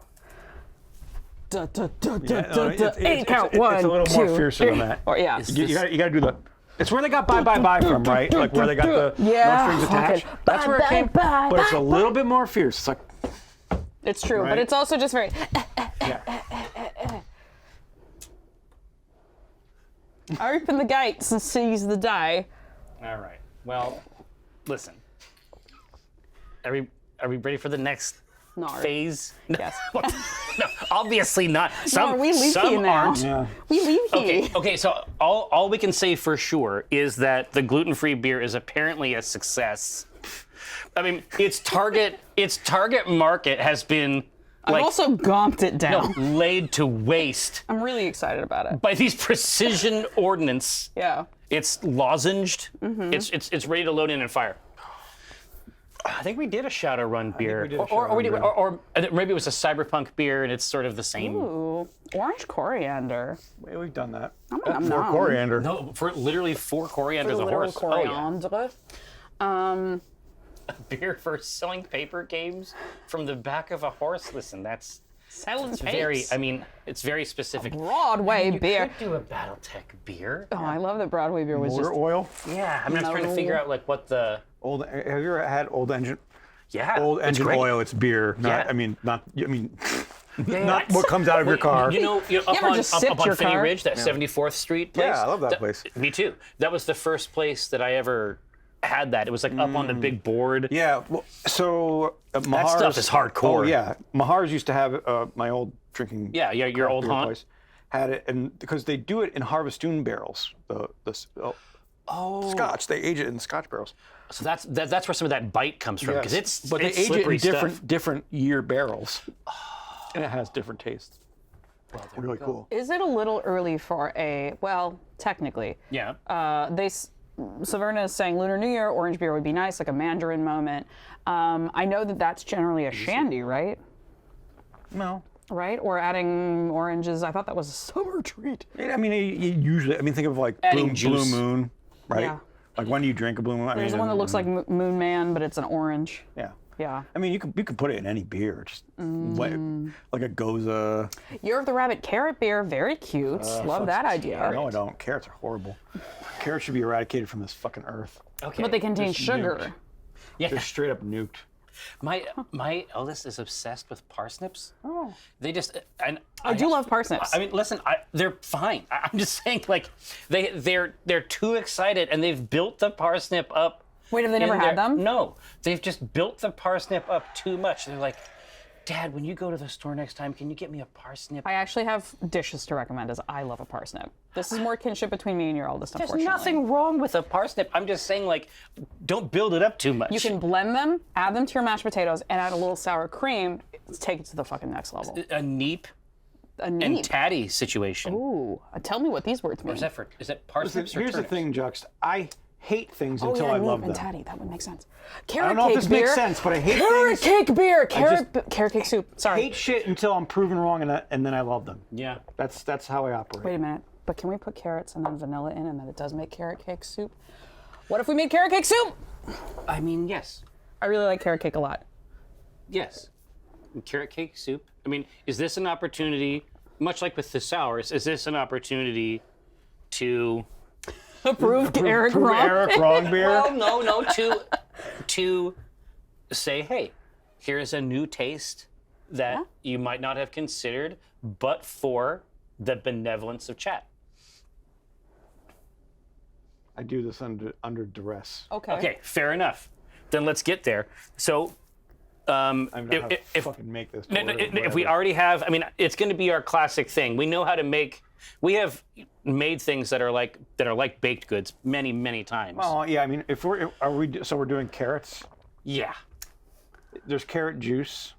Da, da, da, da, da, da. Eight count. One, it's a little more two, fiercer than three. that. Or, yeah. You gotta do the. It's where they got bye from, right? Like where they got the Yeah, no strings attached. okay. That's where it came. Bye, But it's a little bit more fierce. It's like It's true, Right. but it's also just very. yeah. Open the gates and seize the day. All right. Well, listen. Are we ready for the next No. phase? Yes. No, obviously not. Are we leaky some now? aren't. Yeah. We leave here. Okay, so all we can say for sure is that the gluten-free beer is apparently a success. I mean, its target market has been I've also gomped it down. laid to waste I'm really excited about it. by these precision ordnance. Yeah. It's lozenged. Mm-hmm. It's ready to load in and fire. I think we did a Shadowrun beer, we did a or we Shadowrun did, beer. or maybe it was a cyberpunk beer, and it's sort of the same. Ooh, orange coriander. We've done that. Nom, For nom. coriander. No, for literally 4 corianders a Literal horse. Oh, yeah. coriander. Beer for selling paper games from the back of a horse. Listen, that's Selling very. I mean, it's very specific. Broadway You beer. could do a BattleTech beer. Oh, I love that Broadway beer was Motor just. oil. Yeah, I mean, I was trying to figure out like what the. Old. Have you ever had old engine? Yeah, Old it's engine great. oil. It's beer. Not. Yeah. I mean, not. I mean, Yeah, not what comes out of your car. You know, up ever on, just up, sipped up on your Finney car? Ridge, that 74th Street place. Yeah, I love that place. Me too. That was the first place that I ever had that. It was like up on the big board. Yeah. Well, so Mahar's, stuff is hardcore. Oh yeah, Mahar's used to have my old drinking. Yeah, your old beer haunt. place had it, and because they do it in Harvestoon barrels, Scotch, they age it in Scotch barrels. So that's where some of that bite comes from because it's but they it's age it in slippery stuff. different year barrels, and it has different tastes. Really cool. Is it a little early for a? Well, technically. Yeah. Saverna is saying Lunar New Year orange beer would be nice, like a mandarin moment. I know that that's generally a shandy, right? No. Right? Or adding oranges. I thought that was a summer treat. I mean, you usually. I mean, think of like Adding Blue juice. Moon, right? Yeah. Like when do you drink a Blue Moon? I There's mean, one that looks like Moon Man, but it's an orange. Yeah. Yeah. I mean, you could put it in any beer, just like a Goza. Year of the Rabbit carrot beer, very cute. Love that idea. No, I don't. Carrots are horrible. Carrots should be eradicated from this fucking earth. Okay. But they contain Just sugar. nuked. yeah. They're straight up nuked. My eldest is obsessed with parsnips. Oh. They just and I do love parsnips. I mean, listen, they're fine. I'm just saying, like, they're too excited, and they've built the parsnip up. Wait, have they never in had them? No, they've just built the parsnip up too much. They're like, Dad, when you go to the store next time, can you get me a parsnip? I actually have dishes to recommend as I love a parsnip. This is more kinship between me and your oldest, There's unfortunately. nothing wrong with a parsnip. I'm just saying, like, don't build it up too much. You can blend them, add them to your mashed potatoes, and add a little sour cream. Take it to the fucking next level. a neep A and neat. tatty situation. Ooh, tell me what these words mean. Is that parsnips or Here's the turnips? thing, Jux. I hate things Oh until yeah, I neat love and them. tatty. That would make sense. I Carrot don't know cake if this beer. makes sense, but I hate Carrot things. cake beer. Carrot cake soup. Sorry. Hate shit until I'm proven wrong, and then I love them. Yeah. That's how I operate. Wait a minute. But can we put carrots and then vanilla in, and then it does make carrot cake soup? What if we made carrot cake soup? I mean, yes. I really like carrot cake a lot. Yes. Carrot cake soup. I mean, is this an opportunity, much like with the sours, is this an opportunity to... Approved Eric Prove wrong. Eric wrong beer. Well, no, to say, hey, here's a new taste that you might not have considered, but for the benevolence of chat. I do this under duress. Okay, fair enough. Then let's get there. So, I don't know how to if fucking make this. if we already have, I mean, it's going to be our classic thing. We know how to make. We have made things that are like baked goods many times. Oh yeah, I mean, if we're doing carrots. Yeah. There's carrot juice.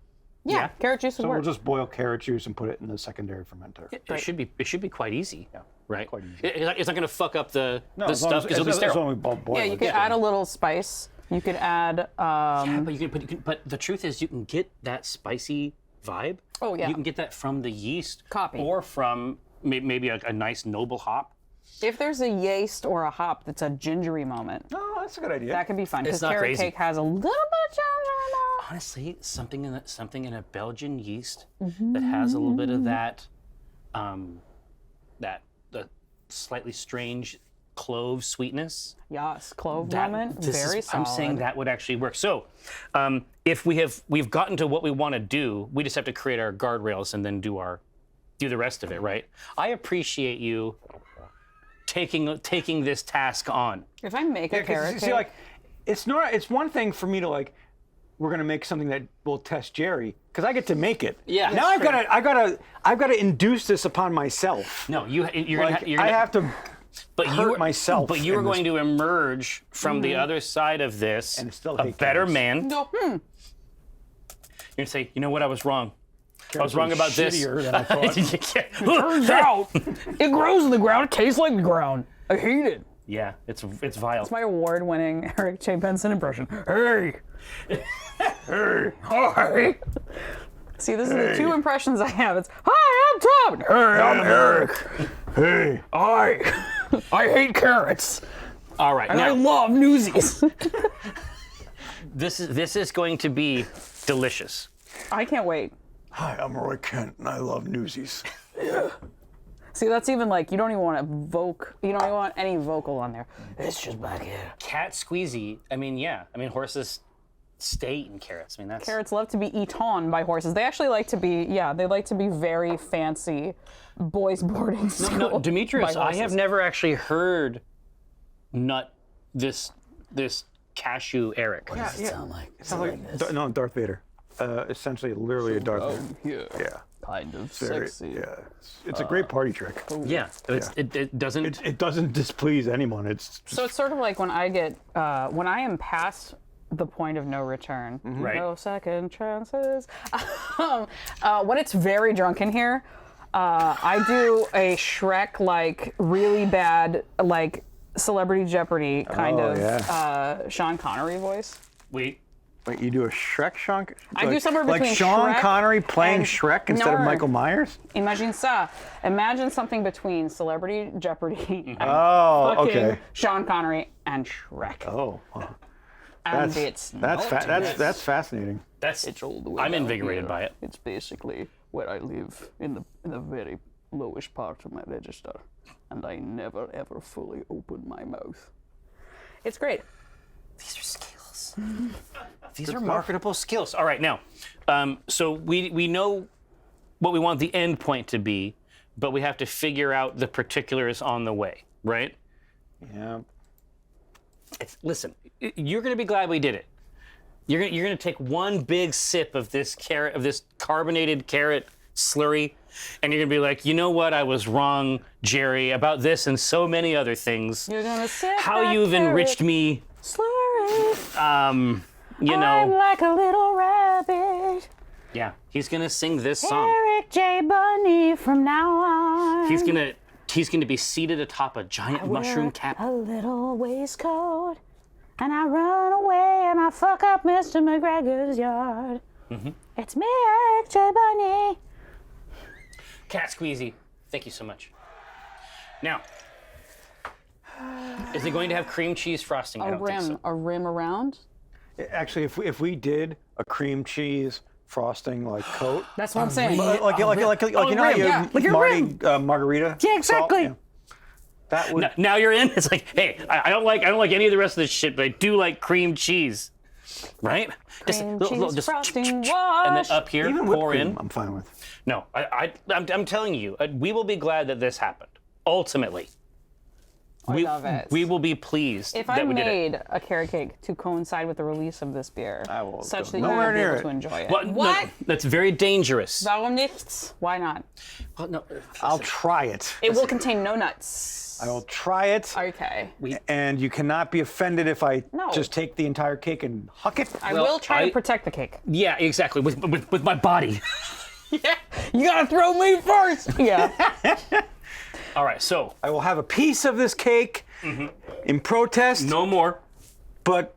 Yeah, carrot juice would So work. we'll just boil carrot juice and put it in the secondary fermenter. It should be quite easy. Yeah. Right. Quite easy. It's not going to fuck up the as long stuff as- because it'll be as sterile. long as we boil Yeah, you it. could add a little spice. You could add. But the truth is, you can get that spicy vibe. Oh, yeah. You can get that from the yeast, Copy. or from maybe a nice noble hop. If there's a yeast or a hop that's a gingery moment, Oh, that's a good idea. that could be fun because It's not carrot crazy. cake has a little bit of ginger Honestly, something in a Belgian yeast that has a little bit of that, the slightly strange clove sweetness. in it. Yes, clove That- moment, this very is, solid. I'm saying that would actually work. So, if we've gotten to what we want to do, we just have to create our guardrails and then do the rest of it, right? I appreciate you taking this task on. If I make a carrot cake, See, like, it's one thing for me to like, we're gonna make something that will test Jerry because I get to make it. Yeah, Now I've that's got to induce this upon myself. No, you're Like, gonna I have to but hurt myself But you are in this- going to emerge from the other side of this And still a hate better carrots. man. go, You're gonna say, you know what, I was wrong. I was wrong about this. Shittier than I thought. turns out it grows in the ground. It tastes like the ground. I hate it. Yeah, it's vile. My award-winning Eric J. Benson impression. Hey, hey, hi. See, this is the two impressions I have. It's hi, I'm Tom. Hey, I'm Eric. Hey, I hate carrots, All right, and I now love Newsies. this is going to be delicious. I can't wait. hi, I'm Roy Kent, and I love Newsies. See, that's even like you don't even want you don't even want any vocal on there. It's just back here. Cat squeezy. I mean, yeah. I mean, horses stay eating carrots. I mean, that's Carrots love to be eaten by horses. They actually like to be, they like to be very fancy boys boarding school. No, Demetrius, by I horses. have never actually heard this cashew Eric. Sound like It sounds like no, Darth Vader. Essentially, literally a Darth Vader. yeah, Yeah. kind of Very, sexy. yeah. It's a great party trick. Yeah, it doesn't. It doesn't displease anyone. It's just, So it's sort of like when I get, when I am past the point of no return, Right. no second chances. When it's very drunk in here, I do a Shrek like really bad like Celebrity Jeopardy kind of Sean Connery voice. Wait, Wait, you do a Shrek Sean? I do somewhere between like Sean Shrek Connery playing and- Shrek instead of No. Michael Myers. Imagine ça. Imagine something between Celebrity Jeopardy and Oh, fucking okay. Sean Connery and Shrek. Oh, it's that's fascinating. That's all the way I'm down invigorated here. by it. It's basically where I live in the very lowest part of my register, and I never ever fully open my mouth. It's great. These are skills. These are marketable skills. All right, now, so we know what we want the end point to be, but we have to figure out the particulars on the way, right? Yeah. Listen, you're going to be glad we did it. You're going to take one big sip of this carbonated carrot slurry, and you're going to be like, you know what? I was wrong, Jerry, about this and so many other things. You're gonna sip How that you've carrot enriched me. slurry. You I'm know, like a little rabbit. yeah. He's going to sing this song. Eric J. Bunny from now on. He's gonna be seated atop a giant mushroom cap. A little waistcoat, and I run away and I fuck up Mr. McGregor's yard. Mm-hmm. It's me, Eric J. Bunny. Cat Squeezy, thank you so much. Now, is it going to have cream cheese frosting? I don't think so. A rim around. Actually, if we did a cream cheese frosting like coat, That's what I'm saying. like you know how rim, you yeah, like a Marty margarita. Yeah, exactly. Salt? Yeah. That would. Now you're in. It's like, hey, I don't like any of the rest of this shit, but I do like cream cheese, right? Cream cheese frosting and then wash. up here, Even whipped pour cream, in. I'm fine with. No, I'm telling you, we will be glad that this happened. Ultimately, I love it. we will be pleased If that I we did it. made a carrot cake to coincide with the release of this beer, I will such go that you nowhere will be near able it. to enjoy it. Well, no, that's very dangerous. Warum nicht? Why not? Well, no, I'll try it. It will contain no nuts. I will try it. Okay. And you cannot be offended if I No. just take the entire cake and huck it. I Well, will try I- to protect the cake. yeah, exactly. With my body. Yeah. You gotta throw me first. Yeah. All right, so I will have a piece of this cake in protest, no more. but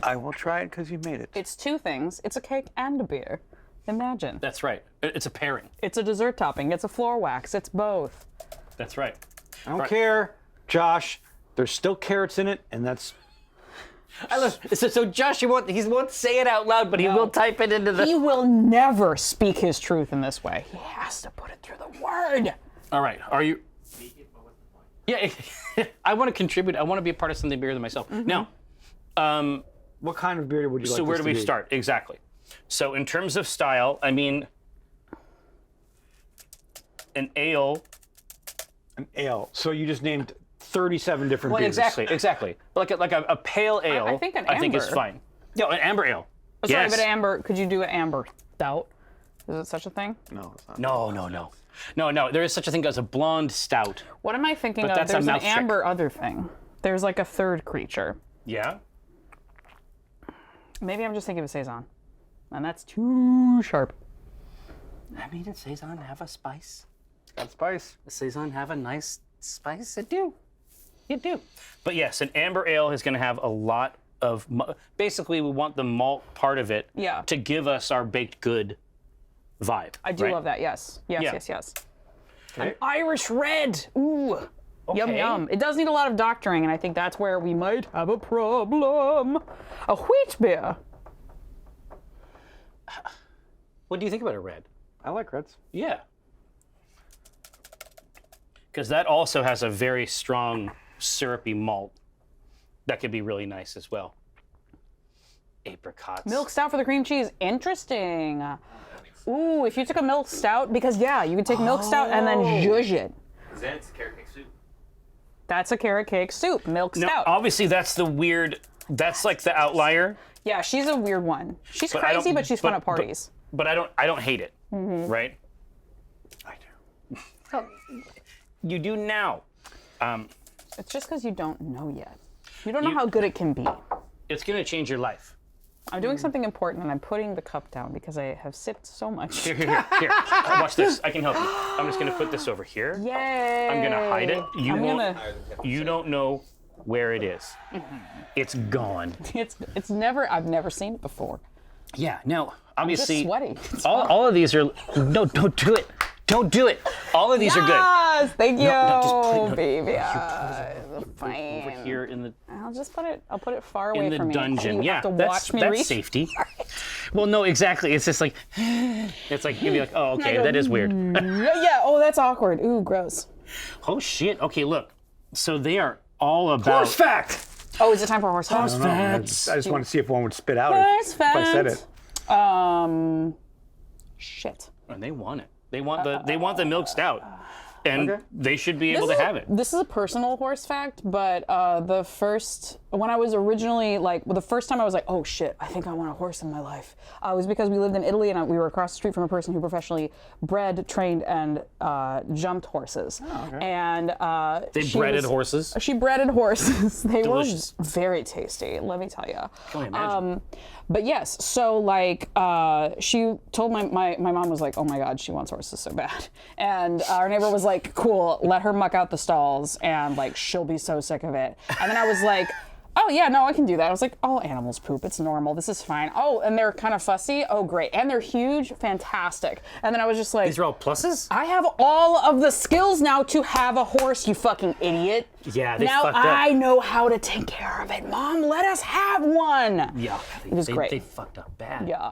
I will try it because you made it. It's two things. It's a cake and a beer. Imagine. That's right. It's a pairing. It's a dessert topping. It's a floor wax. It's both. That's right. I don't care, Josh. There's still carrots in it, and that's. So Josh, he won't say it out loud, but he will type it into the. He will never speak his truth in this way. He has to put it through the word. All right. Are you? Yeah. I want to contribute. I want to be a part of something bigger than myself. Now, What kind of beer would you like? so where this do we to be? start? Exactly. So in terms of style, I mean, an ale. An ale. So you just named 37 different Well, beers. exactly. Like a pale ale. I think an is amber. fine. Yeah, an amber ale. Oh, sorry, Yes. but amber. Could you do an amber stout? Is it such a thing? No, it's not. No. There is such a thing as a blonde stout. What am I thinking But of? that's a There's an mouth trick. amber other thing. There's like a third creature. Yeah. Maybe I'm just thinking of a saison, and that's too sharp. I mean, does saison have a spice? Got spice. Does saison have a nice spice? It do. But yes, an amber ale is going to have a lot of. Basically, we want the malt part of it Yeah. to give us our baked good vibe. I do right? love that. Yes. Yeah. Yes. An Irish red. Ooh. Yum Okay. yum. It does need a lot of doctoring, and I think that's where we might have a problem. A wheat beer. What do you think about a red? I like reds. Yeah. Because that also has a very strong syrupy malt that could be really nice as well. Apricots. Milk stout for the cream cheese. Interesting. Ooh, if you took a milk stout, because you could take milk stout and then zhuzh it. Then it's carrot cake soup. That's a carrot cake soup, milk No, stout. obviously that's the weird. That's like the outlier. Yeah, she's a weird one. She's But I crazy, don't- but she's fun at parties. But I don't hate it. Right? I do. You do now. It's just because you don't know yet. You don't know how good it can be. It's gonna change your life. I'm doing something important, and I'm putting the cup down because I have sipped so much. Here. Watch this. I can help you. I'm just gonna put this over here. Yay! I'm gonna hide it. You I'm won't. gonna- You don't know where it is. It's gone. It's never. I've never seen it before. Yeah. Now, Just obviously, sweaty. It's all of these are. No, don't do it. Don't do it. All of these are good. Yes, thank you, no, just please, no. baby. Fine. over here in the I'll just put it. I'll put it far away in the from dungeon. me. You Yeah, have to that's watch me that's reach. safety. Well, no, exactly. It's just like it's like you'd be like, oh, okay, that is weird. Yeah. Oh, that's awkward. Ooh, gross. Oh shit. Okay, look. So they are all about Horse fact. Oh, is it time for a horse fact? Horse facts. I just want to see if one would spit out Horse if I said it. fact. Shit. And they want it. They want the milk stout, and Okay. they should be able to have it. This is a personal horse fact, but when I was originally the first time I was like, oh shit, I think I want a horse in my life, was because we lived in Italy and we were across the street from a person who professionally bred, trained, and jumped horses. Oh, okay. And They breaded horses. She breaded horses. They Delicious. were very tasty, let me tell you. Can only imagine. But yes, so she told my mom was like, oh my God, she wants horses so bad. And our neighbor was like, cool, let her muck out the stalls and she'll be so sick of it. And then I was like, oh yeah, no, I can do that. I was like, oh, animals poop, it's normal, this is fine. Oh, and they're kind of fussy, oh great. And they're huge, fantastic. And then I was just like, These are all pluses. I have all of the skills now to have a horse, you fucking idiot. Yeah, they now fucked up. I know how to take care of it. Mom, let us have one. Yeah, It was great. They fucked up bad. Yeah.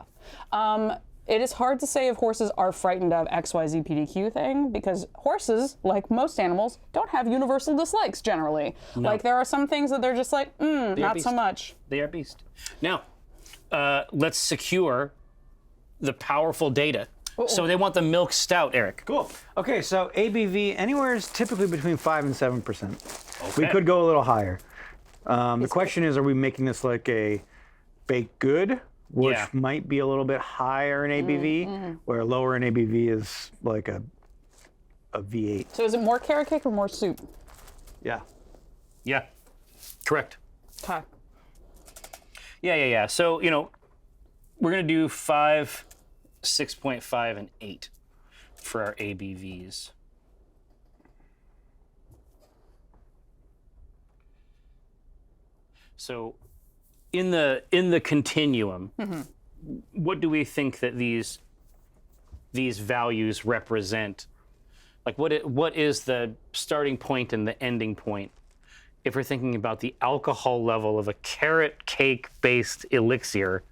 It is hard to say if horses are frightened of XYZ PDQ thing because horses, like most animals, don't have universal dislikes generally. Like there are some things that they're just like, not so beast. much. They are beast. Now, let's secure the powerful data. So they want the milk stout, Eric. Cool. Okay, so ABV anywhere is typically between 5 and 7%. We Okay. could go a little higher. The question is, are we making this like a baked good, which Yeah. might be a little bit higher in ABV, where lower in ABV is like a V8? So is it more carrot cake or more soup? Yeah. Yeah, correct. Okay. Yeah. So, we're going to do 5, 6.5, and 8 for our ABVs. So, in the continuum, what do we think that these values represent? Like, what is the starting point and the ending point? If we're thinking about the alcohol level of a carrot cake based elixir,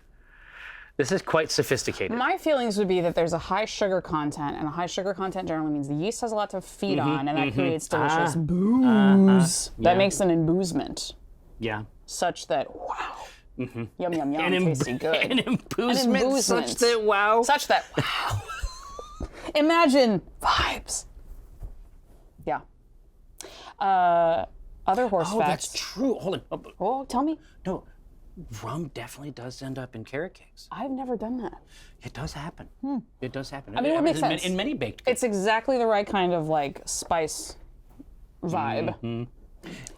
this is quite sophisticated. My feelings would be that there's a high sugar content, and a high sugar content generally means the yeast has a lot to feed on, and that creates delicious booze. That makes an emboozement Yeah. such that, wow, yum, yum, yum, tasty good. An imboozement such that, wow. Such that, wow. Imagine vibes. Yeah. Other horse Oh, facts. that's true. Hold on. Oh, tell me. No, rum definitely does end up in carrot cakes. I've never done that. It does happen. It does happen. I mean, it makes sense. In many baked goods. It's exactly the right kind of spice vibe.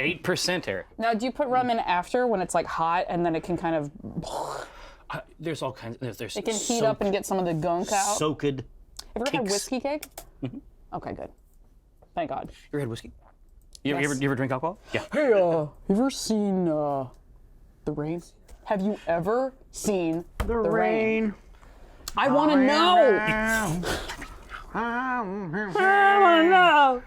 8%, Eric. Now, do you put rum in after when it's hot and then it can kind of, There's all kinds. There's it can heat up and get some of the gunk out? soaked. Have you ever had cakes. whiskey cake? Okay, good. Thank God. You ever had whiskey? You Yes. ever drink alcohol? Yeah. Hey, you ever seen The Rain? Have you ever seen The Rain? I want to know. I want to know.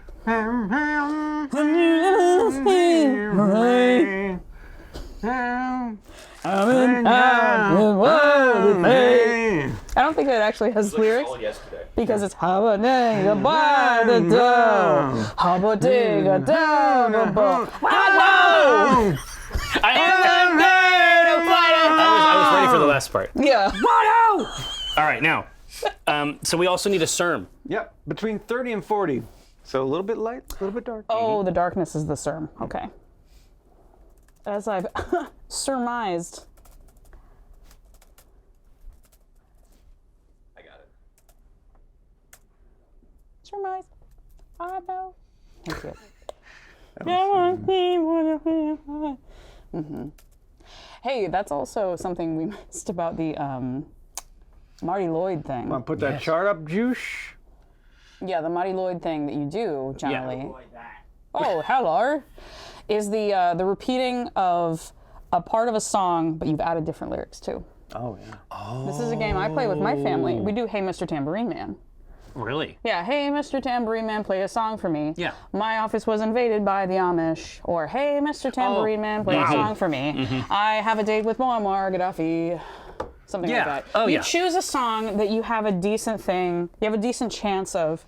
I don't think it actually has lyrics Yesterday. because it's haba dig by the dough, haba dig a double. I was ready for the last part. Yeah. All right, now. So we also need a CERM. Yep, between 30 and 40. So a little bit light, a little bit dark. Oh, the darkness is the CERM. Okay. As I've surmised. I got it. Surmised. I know. Thank you. Hey, that's also something we missed about the Marty Lloyd thing. Want to put that chart up, Juice? Yeah, the Marty Lloyd thing that you do generally. Like that. Oh, hello. Is the repeating of a part of a song, but you've added different lyrics too. Oh, yeah. This is a game I play with my family. We do Hey Mr. Tambourine Man. Really? Yeah, hey, Mr. Tambourine Man, play a song for me. Yeah. My office was invaded by the Amish. Or, hey, Mr. Tambourine Man, play a song for me. I have a date with Muammar Gaddafi. Something like that. You choose a song that you have a decent chance of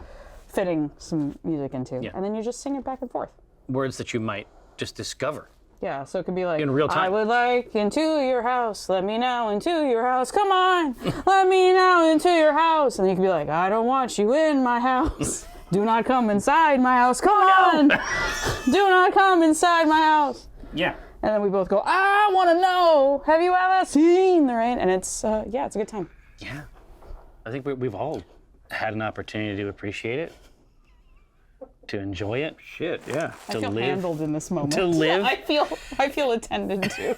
fitting some music into. And then you just sing it back and forth. Words that you might just discover. Yeah, so it could be like, in real time. I would like into your house, let me now into your house, come on, let me now into your house. And you could be like, I don't want you in my house. Do not come inside my house, come on. Do not come inside my house. Yeah. And then we both go, I want to know, have you ever seen the rain? And it's, it's a good time. Yeah. I think we've all had an opportunity to appreciate it, to enjoy it. Shit, yeah. I feel handled in this moment. To live. I feel attended to.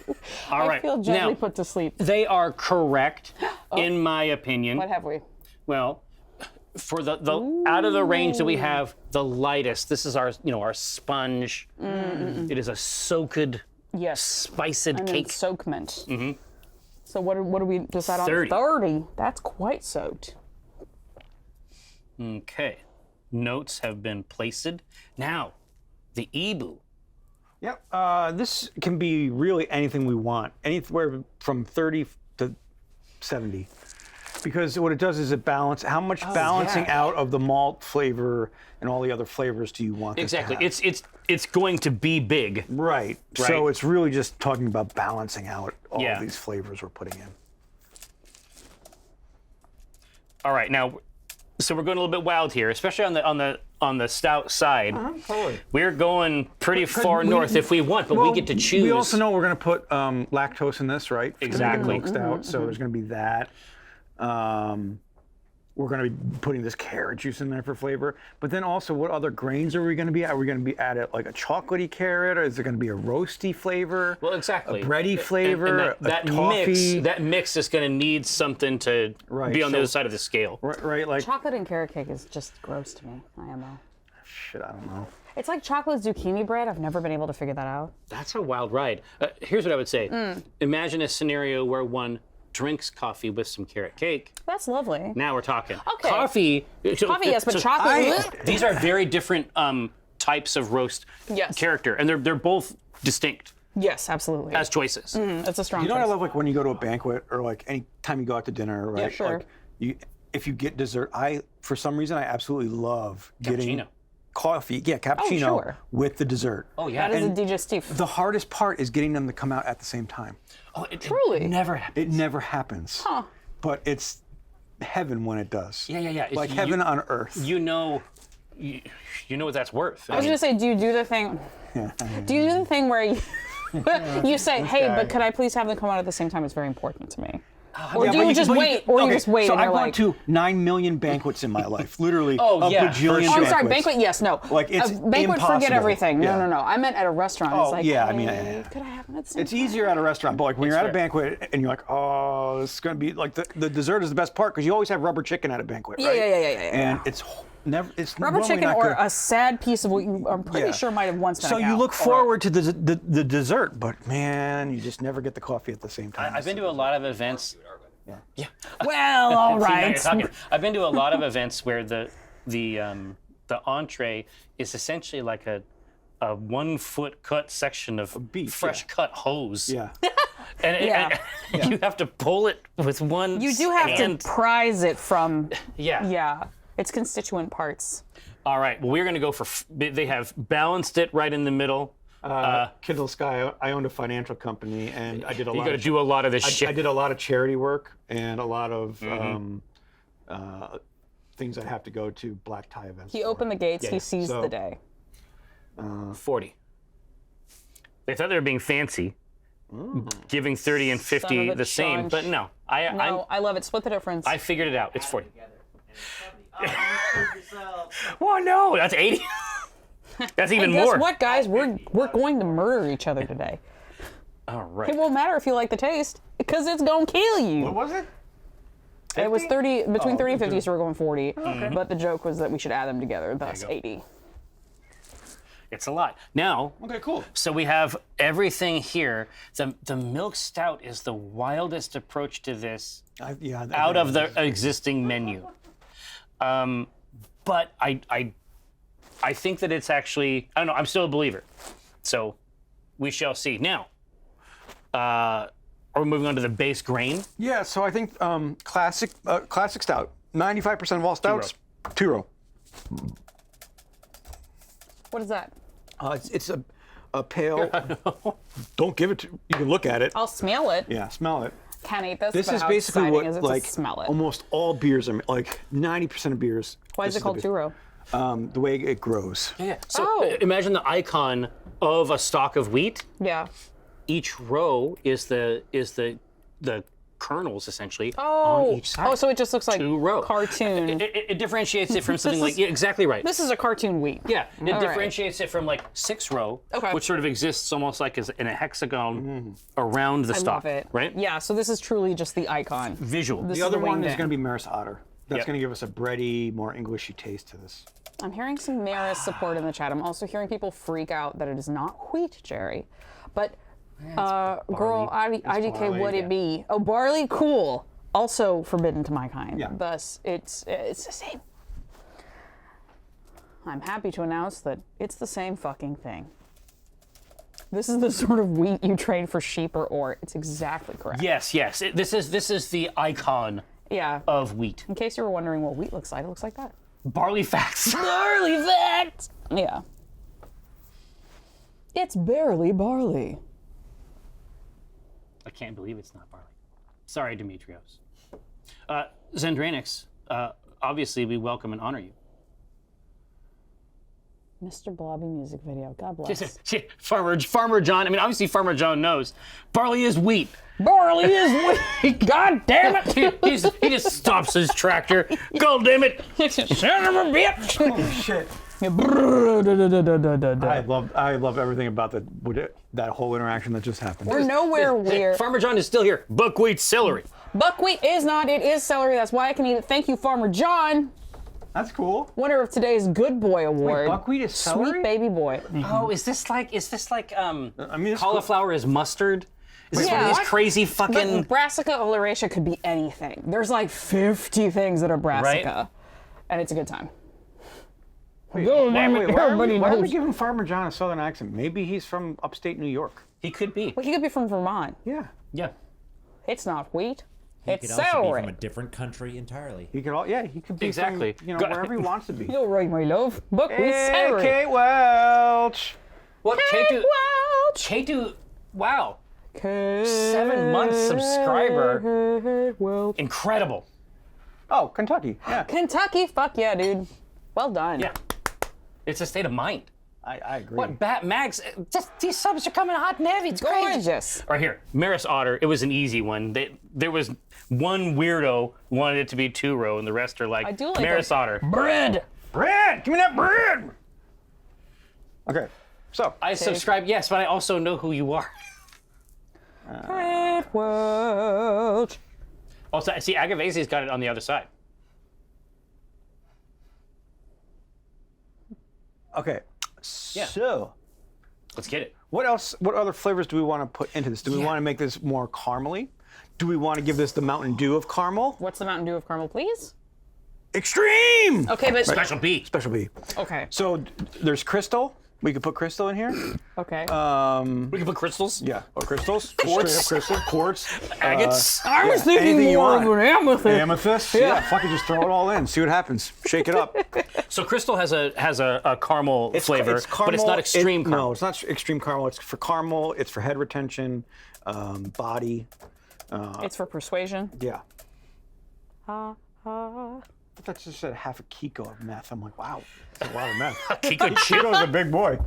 All right. I feel gently Now, put to sleep. They are correct, in my opinion. What have we? Well, for the out of the range that we have, the lightest. This is our sponge. It is a soaked, spiced And cake. it's soakment. So what do we decide on? 30. 30. That's quite soaked. Okay. Notes have been placed. Now, the Ibu. Yep. This can be really anything we want, anywhere from 30 to 70. Because what it does is it balance. How much balancing out of the malt flavor and all the other flavors do you want? this to Exactly. have? It's going to be big. Right. So it's really just talking about balancing out all of these flavors we're putting in. All right. Now, so we're going a little bit wild here, especially on the stout side. Totally. We're going pretty far north if we want, but we get to choose. We also know we're going to put lactose in this, right? Exactly. Milk stout, so there's going to be that. We're going to be putting this carrot juice in there for flavor. But then also, what other grains are we going to be at? Are we going to be at it like a chocolatey carrot, or is there going to be a roasty flavor? Well, exactly. A bready flavor, And that a toffee. that mix is going to need something to be on the other side of the scale. Right, like Chocolate and carrot cake is just gross to me. IMO. shit. I don't know. It's like chocolate zucchini bread. I've never been able to figure that out. That's a wild ride. Here's what I would say. Imagine a scenario where one drinks coffee with some carrot cake. That's lovely. Now we're talking. Okay. Coffee. Coffee, yes, but chocolate. These are very different types of roast character, and they're both distinct Yes, absolutely. as choices. That's a strong You know what I choice. love, like when you go to a banquet or like any time you go out to dinner, right? sure. Like if you get dessert, for some reason I absolutely love getting Cappuccino. coffee, cappuccino sure. with the dessert. Oh yeah. That is a And digestif. The hardest part is getting them to come out at the same time. Oh, it Truly. never happens. It never happens. Huh. But it's heaven when it does. Yeah. It's- Like heaven on earth. You know what that's worth. I was gonna say, do you do the thing? Do you do the thing where you say, "Hey, guy. but could I please have them come out at the same time? It's very important to me." Or Yeah, do but you just but wait? Or you okay, just wait? So and I've you're gone like, to 9 million banquets in my life, literally Oh, a yeah, bajillion for sure. Oh, I'm banquets. sorry, banquet. Yes, no. Like, it's banquet. impossible. Forget everything. Yeah. No. I meant at a restaurant. Oh, it's like, yeah, I hey, mean, could I have them at the same It's time? easier at a restaurant, but like when you're at a fair. banquet and you're like, oh, this is going to be like the dessert is the best part because you always have rubber chicken at a banquet, right? Yeah. And it's Rubber normally chicken not or good. a sad piece of what you, I'm pretty Yeah. sure might have once been So a you cow. look forward to the dessert, but man, you just never get the coffee at the same time. I've been to a lot of events. Well, all See, now right. you're talking. I've been to a lot of events where the entree is essentially like a 1 foot cut section of beef, fresh cut hose. Yeah. And you have to pull it with one You do have hand. to prise it from, Yeah. its constituent parts. All right. Well, we're going to go for. They have balanced it right in the middle. Kindle Sky, I owned a financial company and I did a You lot got to do a lot of this I shit. did a lot of charity work and a lot of things I have to go to black tie events. He for. opened the gates. Yeah, He yeah. seized So- the day. 40. They thought they were being fancy, giving 30 and 50 Son of a the same, chunch. but no. No, I love it. Split the difference. I figured it out. It's 40. Well, no, that's 80. That's even and guess more. what, guys? We're going to murder each other today. All right. It won't matter if you like the taste, because it's gonna kill you. What was it? It was 30, between 30 and 50, okay. so we're going 40. But the joke was that we should add them together, thus 80. It's a lot. Now, Okay, cool. so we have everything here. The milk stout is the wildest approach to this out of the existing menu. but I think that it's actually, I don't know, I'm still a believer. So we shall see. Now, are we moving on to the base grain? Yeah, so I think classic stout, 95% of all stouts, 2-row. What is that? It's a pale. Don't give it to. You can look at it. I'll smell it. Yeah, smell it. Can't eat this. This but is how basically exciting what is it to like smell it? almost all beers are like 90% of beers. Why is it called 2-row? The way it grows. Yeah. So Oh. imagine the icon of a stalk of wheat. Yeah. Each row is the kernels essentially Oh. on each side. Oh, so it just looks like 2-row. cartoon. It differentiates it from something This like is- yeah, exactly right. This is a cartoon wheat. Yeah, it All right. differentiates it from like 6-row, Okay. which sort of exists almost like as in a hexagon around the I stalk. love it. Right? Yeah, so this is truly just the icon. Visual. This The other is one is winged going to in. be Maris Otter. That's Yep. going to give us a bready, more Englishy taste to this. I'm hearing some Maris support in the chat. I'm also hearing people freak out that it is not wheat, Jerry. But, girl, IDK, would it be? Oh, barley? Cool. Also forbidden to my kind. Yeah. Thus, it's the same. I'm happy to announce that it's the same fucking thing. This is the sort of wheat you trade for sheep or ore. It's exactly correct. Yes. This is the icon Yeah. of wheat. In case you were wondering what wheat looks like, it looks like that. Barley facts. Barley fact! Yeah. It's barely barley. I can't believe it's not barley. Sorry, Demetrios. Zendranix, obviously we welcome and honor you. Mr. Blobby music video. God bless. Farmer John, I mean, obviously Farmer John knows. Barley is wheat. Barley is wheat. God damn it. He just stops his tractor. God damn it. Son of a bitch. Holy shit. I love everything about that whole interaction that just happened. We're nowhere near. Farmer John is still here. Buckwheat celery. Buckwheat is not. It is celery. That's why I can eat it. Thank you, Farmer John. That's cool. Winner of today's Good Boy Award. Buckwheat is celery? Sweet baby boy. Oh, is this like it's cauliflower is mustard? Is this one of Yeah. these crazy fucking Brassica oleracea could be anything. There's like 50 things that are brassica. Right. And it's a good time. Wait, damn it, why are everybody we knows. giving Farmer John a southern accent? Maybe he's from upstate New York. He could be. Well, he could be from Vermont. Yeah. Yeah. It's not wheat. He It's could also be celery. from a different country entirely. He could he could be Exactly. from, Go- wherever he wants to be. You're right, my love. Buckwheat Hey, celery. Kate Welch. What Kate Welch. Ketu, wow. Kate 7 months subscriber. Welch. Incredible. Oh, Kentucky. Yeah. Kentucky, fuck yeah, dude. Well done. Yeah. It's a state of mind. I agree. What Bat Mags? Just these subs are coming hot and heavy. It's crazy. Gorgeous. Right here, Maris Otter. It was an easy one. There was one weirdo wanted it to be 2-row, and the rest are like, I do like Maris that. Otter. Bread. Bread! Give me that bread! Okay, so. I subscribe, yes, but I also know who you are. Kate Welch. Also, see, Agavese's got it on the other side. Okay. Yeah. So, Let's get it. what else? What other flavors do we want to put into this? Do we want to make this more caramely? Do we want to give this the Mountain Dew of caramel? What's the Mountain Dew of caramel, please? Extreme! Okay, but Special B. Special B. okay, So there's crystal. We could put crystal in here. okay. We can put crystals. Yeah. Or crystals. Quartz. Straight up crystal. Quartz. Agates. I was yeah, anything thinking you more of want. an amethyst. Amethyst. Yeah. Fucking just throw it all in. See what happens. Shake it up. So crystal has a caramel flavor, but it's not extreme caramel. No, it's not extreme caramel. It's for caramel. It's for head retention, body. It's for persuasion. Yeah. Ha, ha. I thought you said half a kilo of meth. I'm like, wow, that's a lot of meth. Kiko Kiko's a big boy.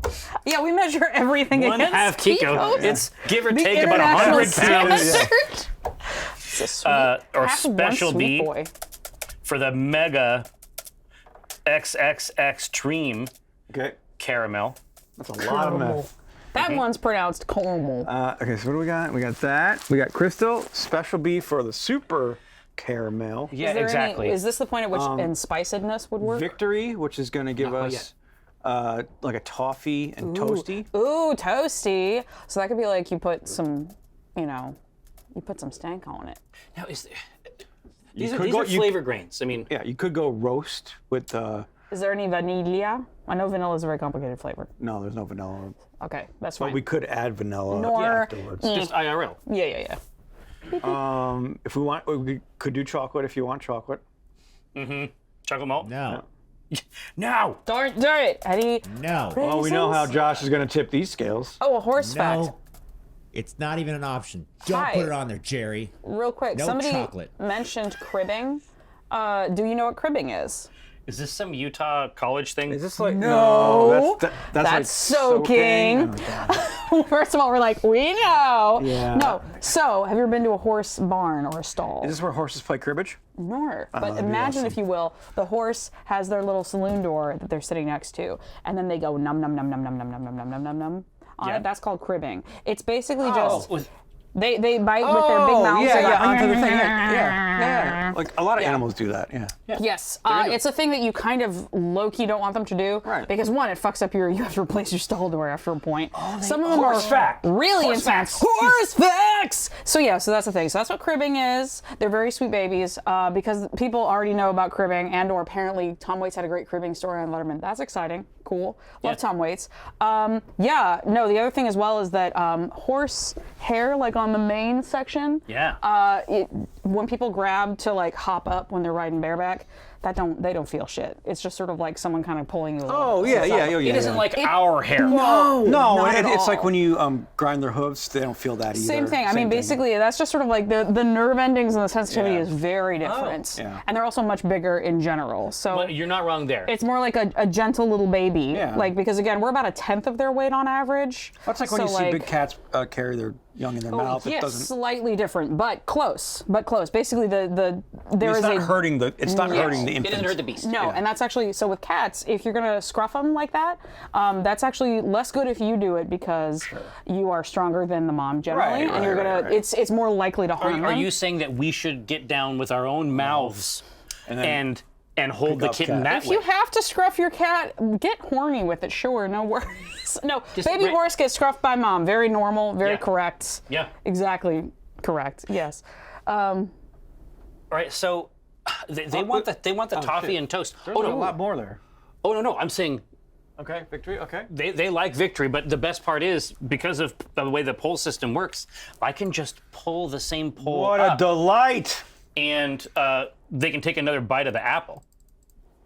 Yeah, we measure everything One against half Kiko. kilos. It's give or The take about international 100 pounds. standard. It's a sweet, Or half of one special sweet B boy. for the mega XXX Extreme Okay. caramel. That's a lot of meth. That one's pronounced caramel. Okay, so what do we got? We got that. We got crystal. Special B for the super caramel. Yeah, Is there exactly. Is this the point at which spicidness would work? Victory, which is going to give Not us like a toffee and toasty. Ooh, toasty. So that could be like you put some, you put some stank on it. Now, these could are go- flavor grains. I mean, Yeah, you could go roast with Is there any vanilla? I know vanilla is a very complicated flavor. No, there's no vanilla. Okay, that's fine. But we could add vanilla Nor- afterwards. Just IRL. Yeah. If we want, we could do chocolate if you want chocolate. Chocolate malt? No. No! Darn it, Eddie. No. Well, we know how Josh is going to tip these scales. Oh, a horse fact. No. It's not even an option. Don't Hi. put it on there, Jerry. Real quick, No somebody chocolate. mentioned cribbing. Do you know what cribbing is? Is this some Utah college thing? Is this like No. that's like soaking. Oh, God. First of all, we're like, we know. Yeah. No. So, have you ever been to a horse barn or a stall? Is this where horses play cribbage? No. But that'd be imagine, awesome. if you will, the horse has their little saloon door that they're sitting next to, and then they go num num num num num num num num num num num on Yeah. it. That's called cribbing. It's basically Oh, just with- they bite with their big mouths. They go, onto the thing. Yeah. Like a lot of animals do that. Yeah. Yes, it's a thing that you kind of low-key don't want them to do. Right. Because one, it fucks up you have to replace your stall door after a point. Some of them Horse are fact. really Horse intense. facts. Horse facts! So that's the thing. So that's what cribbing is. They're very sweet babies because people already know about cribbing, and or apparently Tom Waits had a great cribbing story on Letterman. That's exciting. Cool. Love Tom Waits. No, the other thing as well is that horse hair, like on the mane section, when people grab to like hop up when they're riding bareback, they don't feel shit. It's just sort of like someone kind of pulling you. Oh yeah. It isn't like our hair. No, No, not at it's all. like when you grind their hooves, they don't feel that either. Same thing. I mean, basically, that's just sort of like the nerve endings and the sensitivity is very different. Yeah. And they're also much bigger in general. So But you're not wrong there. it's more like a gentle little baby. Yeah. Like, because again, we're about 1/10 of their weight on average. That's like when you see big cats carry their young in their mouth. It Yes, doesn't. slightly different, but close. Basically, there It's is not a hurting the. It's not hurting the It infant. doesn't hurt the beast. No, and that's actually, so with cats, if you're gonna scruff them like that, that's actually less good if you do it because you are stronger than the mom generally, and you're gonna, it's more likely to harm them. Are you saying that we should get down with our own mouths and hold the up kitten cat. that If way? you have to scruff your cat, get horny with it, sure, no worries. No, baby right- horse gets scruffed by mom, very normal, very Yeah. correct. Yeah. Exactly correct, yes. All right, so they want the toffee and toast. There's Oh a no, lot more there. no, I'm saying Okay, victory. Okay. they like victory, but the best part is because of the way the poll system works, I can just pull the same poll What a up delight, and they can take another bite of the apple.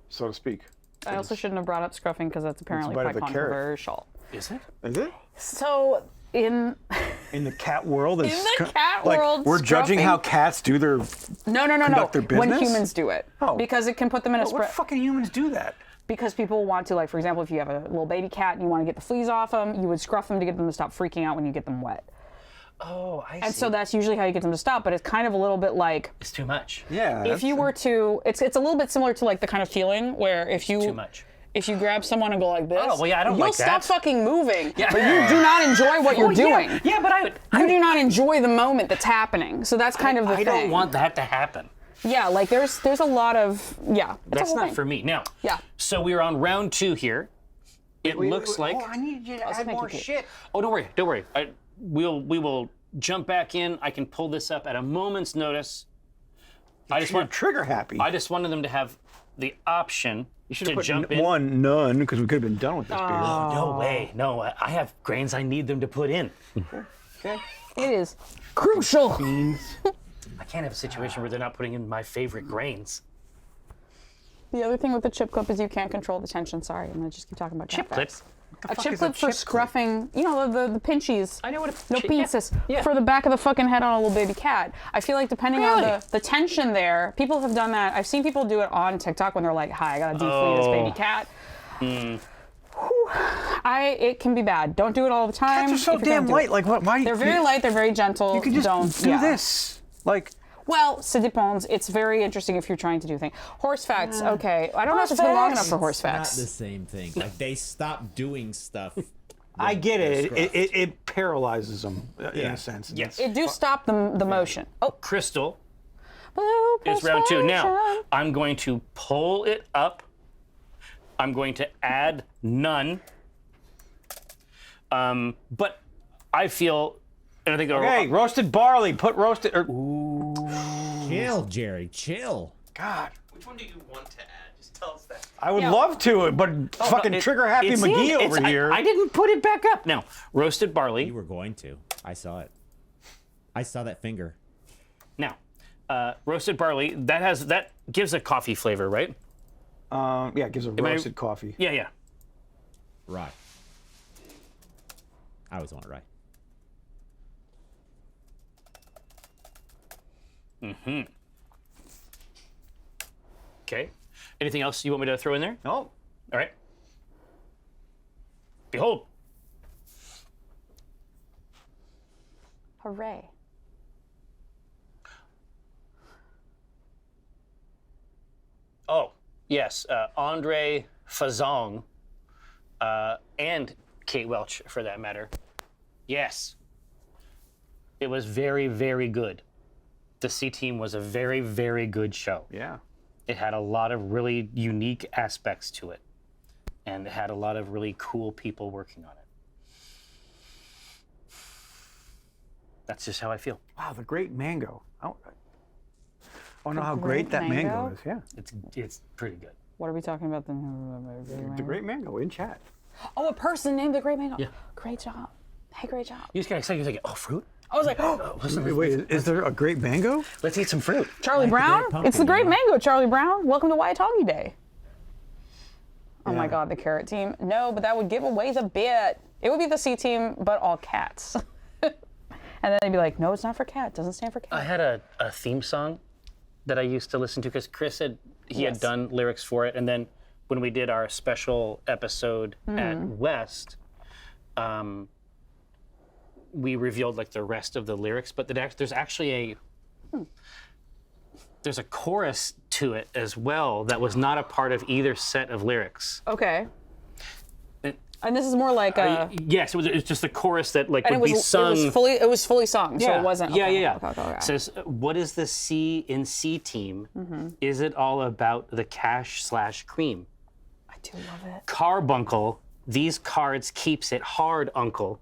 so to speak. I also shouldn't have brought up scruffing because that's apparently bite of quite the carrot. controversial. Is it? Is it? So, in In the cat world, it's the cat like, world, we're judging scruffing- how cats do their. no, conduct their when business? humans do it. Oh. Because it can put them in a What spread. fucking humans do that? Because people want to, like, for example, if you have a little baby cat and you want to get the fleas off them, you would scruff them to get them to stop freaking out when you get them wet. Oh, I see. And so that's usually how you get them to stop, but it's kind of a little bit like, It's too much. Yeah. if you were to, it's a little bit similar to like the kind of feeling where if you Too much. if you grab someone and go like this, Oh, well, yeah, I don't you'll like stop that. fucking moving, Yeah. but you do not enjoy what you're doing. Yeah, but You do not enjoy the moment that's happening. So that's kind of the I thing. don't want that to happen. Yeah, like there's a lot of it's a That's whole not thing. for me. Now, Yeah. so we're on round 2 here. It looks like. Oh, I need you to add make more it cute. shit. Oh, don't worry. We will jump back in. I can pull this up at a moment's notice. I just You're want. trigger happy. I just wanted them to have the option to jump in. None, because we could have been done with this beer. No way. No, I have grains I need them to put in. Okay. It is crucial. I can't have a situation where they're not putting in my favorite grains. The other thing with the chip clip is you can't control the tension. Sorry, I'm gonna just keep talking about Chip cat clips. facts. A fuck chip is a clip for chip clip? scruffing, you know, the pinchies. I know what a No chip- yeah, pieces yeah. for the back of the fucking head on a little baby cat. I feel like depending on Really? the tension there, people have done that. I've seen people do it on TikTok when they're like, "Hi, I gotta deflate this baby cat." Whew. It can be bad. Don't do it all the time. Cats are so if you're gonna damn do light. it. Like what? Why? They're very light. They're very gentle. You can just Don't do yeah. this. Like. Well, ça dépend. It's very interesting if you're trying to do things. Horse facts. Okay, I don't know if it's been long enough for horse Not the facts. same thing. Like they stop doing stuff. I get it. scruffed. It paralyzes them in a sense. And Yes. It do stop the motion. Oh, Crystal blue is round 2. Now, persuasion. I'm going to pull it up. I'm going to add none. But I feel, and I think Okay, roasted barley. Put roasted. Chill, Jerry. Chill. God. Which one do you want to add? Just tell us that. I would love to, but fucking Trigger Happy It's McGee in. over here. I didn't put it back up. Now, roasted barley. You were going to. I saw it. I saw that finger. Now, roasted barley. That gives a coffee flavor, right? Yeah, it gives a roasted coffee. Yeah, yeah. Rye. I always want rye. Okay. Anything else you want me to throw in there? No. All right. Behold. Hooray. Oh, yes. Andre Fazong and Kate Welch, for that matter. Yes. It was very, very good. The C Team was a very, very good show. Yeah. It had a lot of really unique aspects to it. And it had a lot of really cool people working on it. That's just how I feel. Wow, the great mango. I want to know how great great that mango mango? is. Yeah. It's pretty good. What are we talking about The great mango in chat. Oh, a person named the Great Mango. Yeah. Great job. Hey, great job. You just got excited. You're thinking, oh, fruit? I was like, oh, Wait, is there a great mango? Let's eat some fruit. Charlie Like the Brown? Great Pumpkin, It's the Great yeah. Mango, Charlie Brown. Welcome to Waitangi Day. Oh my Yeah. God, the Carrot Team. No, but that would give away the bit. It would be the C Team, but all cats. And then they'd be like, no, it's not for cat. Doesn't stand for cat. I had a theme song that I used to listen to because Chris had Yes. done lyrics for it, and then when we did our special episode at West, we revealed like the rest of the lyrics. But there's actually there's a chorus to it as well that was not a part of either set of lyrics. Okay. It- And this is more like a... Yes, it was just the chorus that like and would be sung. it was fully sung, so Yeah. it wasn't... Yeah, okay, yeah, okay, okay, okay. It says, what is the C in C Team? Is it all about the cash/cream? I do love it. Carbuncle, these cards keeps it hard, uncle.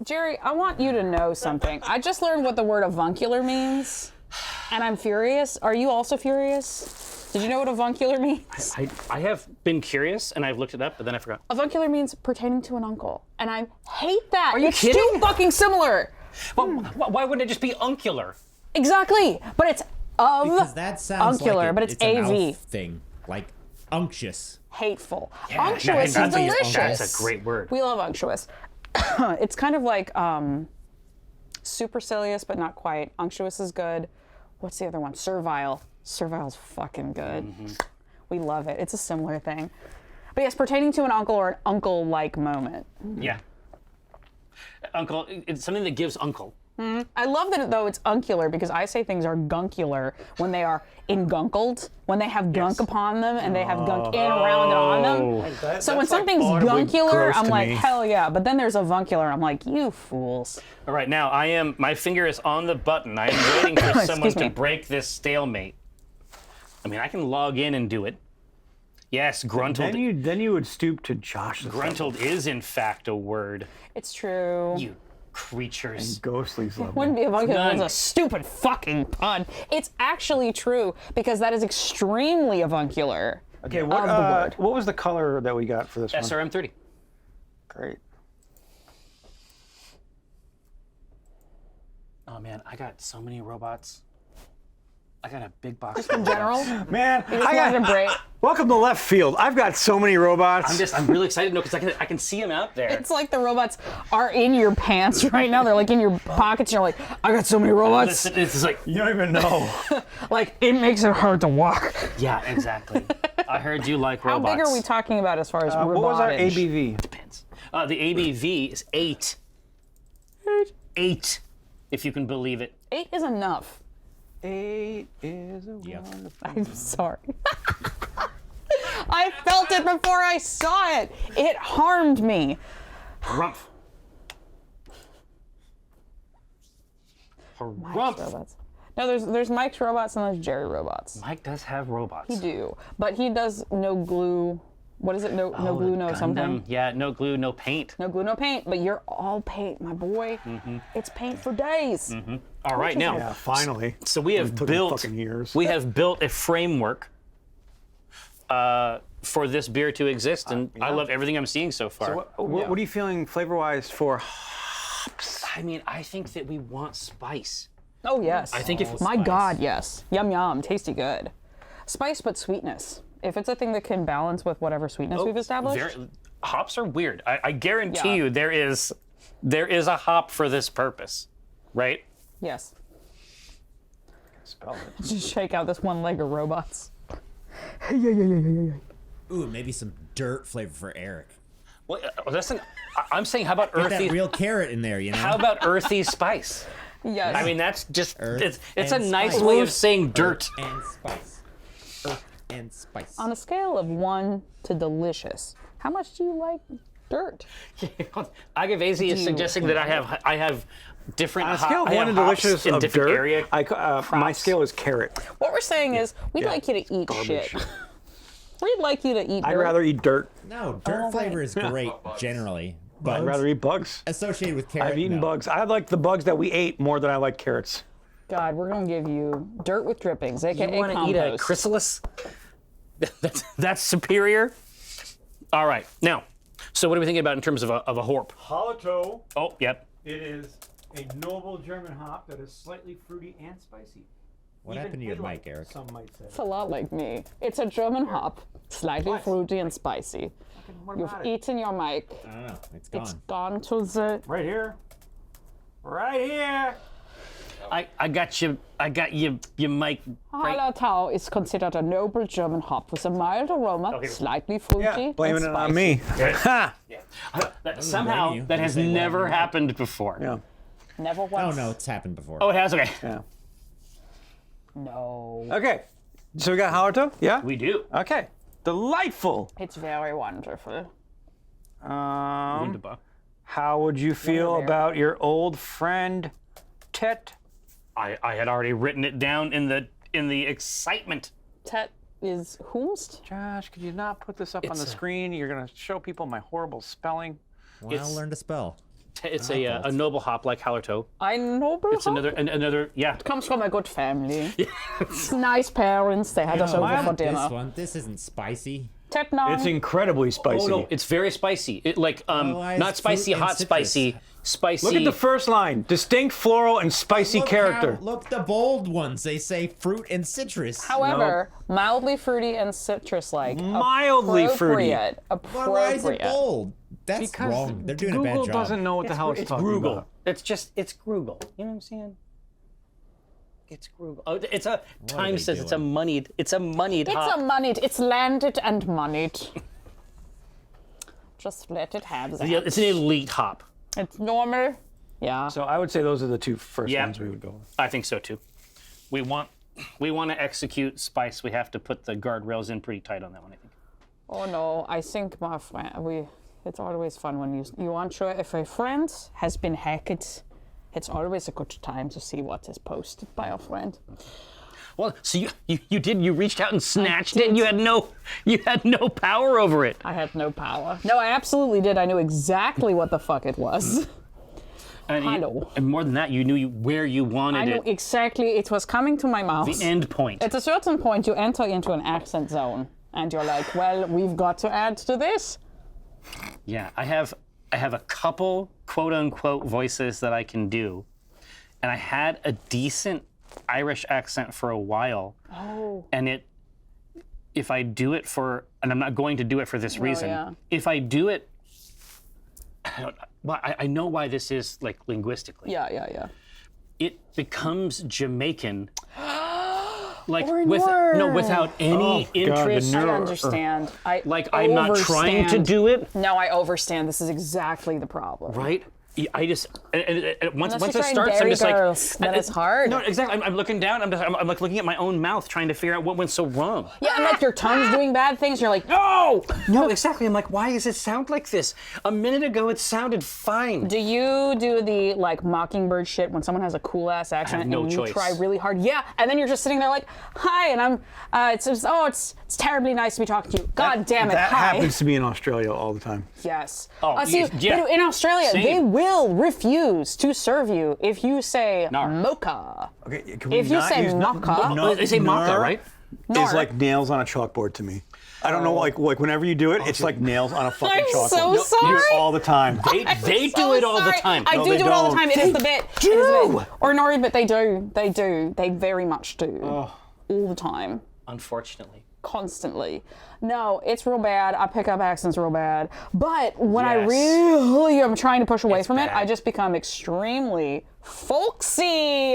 Jerry, I want you to know something. I just learned what the word avuncular means, and I'm furious. Are you also furious? Did you know what avuncular means? I have been curious and I've looked it up, but then I forgot. Avuncular means pertaining to an uncle, and I hate that. Are you it's kidding? too fucking similar. Well, why wouldn't it just be uncular? Exactly, but it's of Because that sounds uncular, like but it's a AV. mouth thing. Like unctuous. Hateful. Yeah, Unctuous no, is that's delicious. That's a great word. We love unctuous. It's kind of like supercilious, but not quite. Unctuous is good. What's the other one? Servile. Servile's fucking good. We love it. It's a similar thing. But yes, pertaining to an uncle or an uncle-like moment. Yeah. Uncle, it's something that gives uncle. I love that, though, it's uncular, because I say things are guncular when they are engunkled, when they have gunk upon them and they have gunk in, around, and on them. So when something's guncular, gross I'm to like, me. hell yeah. But then there's avuncular, I'm like, you fools. All right, now my finger is on the button. I am waiting for someone Excuse me. to break this stalemate. I mean, I can log in and do it. Yes, gruntled. Then you would stoop to Josh's Gruntled is in fact a word. It's true. You creatures. Ghostly's level. Wouldn't be avuncular. None. It's a stupid fucking pun. It's actually true, because that is extremely avuncular. Okay, of the word. what was the color that we got for this one? SRM 30. Great. Oh man, I got so many robots. I got a big box. In general, Man, just wanted to break. welcome to left field. I've got so many robots. I'm really excited because I can see them out there. It's like the robots are in your pants right now. They're like in your pockets. You're like, I got so many robots. It's like, You don't even know. Like, it makes it hard to walk. yeah, exactly. I heard you like How robots. big are we talking about as far as What was our robotage? ABV? Depends. The ABV is 8. 8, if you can believe it. 8 is enough. 8 is a wonderful. I'm sorry. I felt it before I saw it. It harmed me. Harumph. Harumph. Robots. No, there's Mike's robots and there's Jerry robots. Mike does have robots. He do, but he does no glue what is it? No glue, no something. Yeah, no glue, no paint. No glue, no paint. But you're all paint, my boy. It's paint for days. All right, now. Yeah, finally. So we have Took me built. fucking years. We have built a framework for this beer to exist, and I love everything I'm seeing so far. What are you feeling flavor-wise for? I mean, I think that we want spice. Oh yes. I think if My God, yes. Yum yum, tasty good. Spice but sweetness. If it's a thing that can balance with whatever sweetness we've established. Hops are weird. I guarantee Yeah. you there is a hop for this purpose, right? Yes. Spell it. Just shake out this one leg of robots. Ooh, maybe some dirt flavor for Eric. Well, listen, I'm saying, how about Get earthy? that real carrot in there, you know? How about earthy spice? Yes. I mean, that's just Earth it's a and nice spice. way of saying dirt. And spice. Earth and spice. On a scale of 1 to delicious, how much do you like dirt? Agavesi is suggesting that I have different On a scale of I 1 have to hops delicious in of different dirt, area. my scale is carrot. What we're saying is, we'd like you to eat shit. We'd like you to eat I'd dirt. rather eat dirt. No, dirt flavor is great generally. But I'd rather eat bugs. associated with carrot. I've eaten no. bugs. I like the bugs that we ate more than I like carrots. God, we're gonna give you dirt with drippings, aka You want to eat a compost. chrysalis? That's superior. All right, now, so what are we thinking about in terms of a horp? Hallertau. Oh, yep. It is a noble German hop that is slightly fruity and spicy. What happened to your mic, Eric? Some might say. It's a lot like me. It's a German hop, slightly fruity and spicy. What You've about it? eaten your mic. I don't know. It's gone. It's gone to the. Right here. Right here. I got you. I got you. Your mic. Right. Hallertau is considered a noble German hop with a mild aroma, slightly fruity Yeah, blaming and it spicy. on me. Ha! Somehow blame you. that has Say what? never happened before. Yeah. Never Oh once. no, it's happened before. Oh, it has. Okay. Yeah. No. Okay. So we got Hallertau? Yeah? We do. Okay. Delightful. It's very wonderful. Wunderbar. How would you feel Wonderbar. about your old friend Tet? I had already written it down in the excitement. Tet is whomst? Josh, could you not put this up on the It's a- screen? You're going to show people my horrible spelling. Well, it's- I'll learn to spell. It's a noble hop like Hallertau. Ein noble It's hop? another yeah. Comes from a good family. Nice parents. They had us over for This dinner. one, this isn't spicy. Tet non. It's incredibly spicy. Oh no, it's very spicy. It like Otherwise, not spicy, fruit and hot, citrus. spicy, spicy. Look at the first line. Distinct floral and spicy character. Look, the bold ones. They say fruit and citrus. However, mildly fruity and citrus-like. Mildly fruity. Appropriate. Well, why is it Appropriate. bold? That's Because wrong. They're doing Google a bad job. doesn't know what the hell it's talking Grugel. about. It's Grugel. You know what I'm saying? It's Grugel. Oh, it's a time they says it's doing? a moneyed It's hop. a moneyed. It's landed and moneyed. Just let it have that. Yeah, it's an elite hop. It's normal. Yeah. So I would say those are the two first Yeah. ones we would go with. I think so too. We want to execute spice. We have to put the guardrails in pretty tight on that one. I think. Oh no, I think my friend, it's always fun when you aren't sure if a friend has been hacked. It's always a good time to see what is posted by a friend. Well, so you reached out and snatched it. And you had no power over it. I had no power. No, I absolutely did. I knew exactly what the fuck it was. And, Hello. and more than that, you knew where you wanted I knew it. exactly it was coming to my mouth. The end point. At a certain point, you enter into an accent zone, and you're like, well, we've got to add to this. Yeah, I have a couple quote unquote voices that I can do, and I had a decent Irish accent for a while. Oh. And if I do it for, and I'm not going to do it for this reason. yeah. If I do it, I know why this is like linguistically. Yeah. It becomes Jamaican. Like Or without any Oh, God, the interest. I nerve. understand. Like I'm not trying to overstand. do it, No, I overstand. This is exactly the problem. right? I just once Unless it you're trying starts, I'm dairy just like girls, then it's hard. No, exactly. I'm looking down. I'm like looking at my own mouth, trying to figure out what went so wrong. Yeah, and like your tongue's doing bad things. You're like, No, exactly. I'm like, why does it sound like this? A minute ago, it sounded fine. do you do the like mockingbird shit when someone has a cool ass accent no and you choice. try really hard? Yeah, and then you're just sitting there like, hi, and I'm, it's terribly nice to be talking to you. God damn it, That hi. happens to me in Australia all the time. Yes. Oh, See, yeah. in Australia, Same. they will refuse to serve you if you say Nar. mocha. Okay, can we If you not say use maca- They say maca, right? Nar. Is like nails on a chalkboard to me. I don't know, like whenever you do it, it's like nails on a fucking I'm chalkboard. so You do sorry. it all the time. They do it all the time. I No, do they do it all the don't. time. It is the bit. It is the do. bit. Or Nori, but they do. They do. They very much do. All the time. Unfortunately. Constantly. No, it's real bad. I pick up accents real bad. But when I Yes. really am trying to push away It's from it, bad. I just become extremely folksy.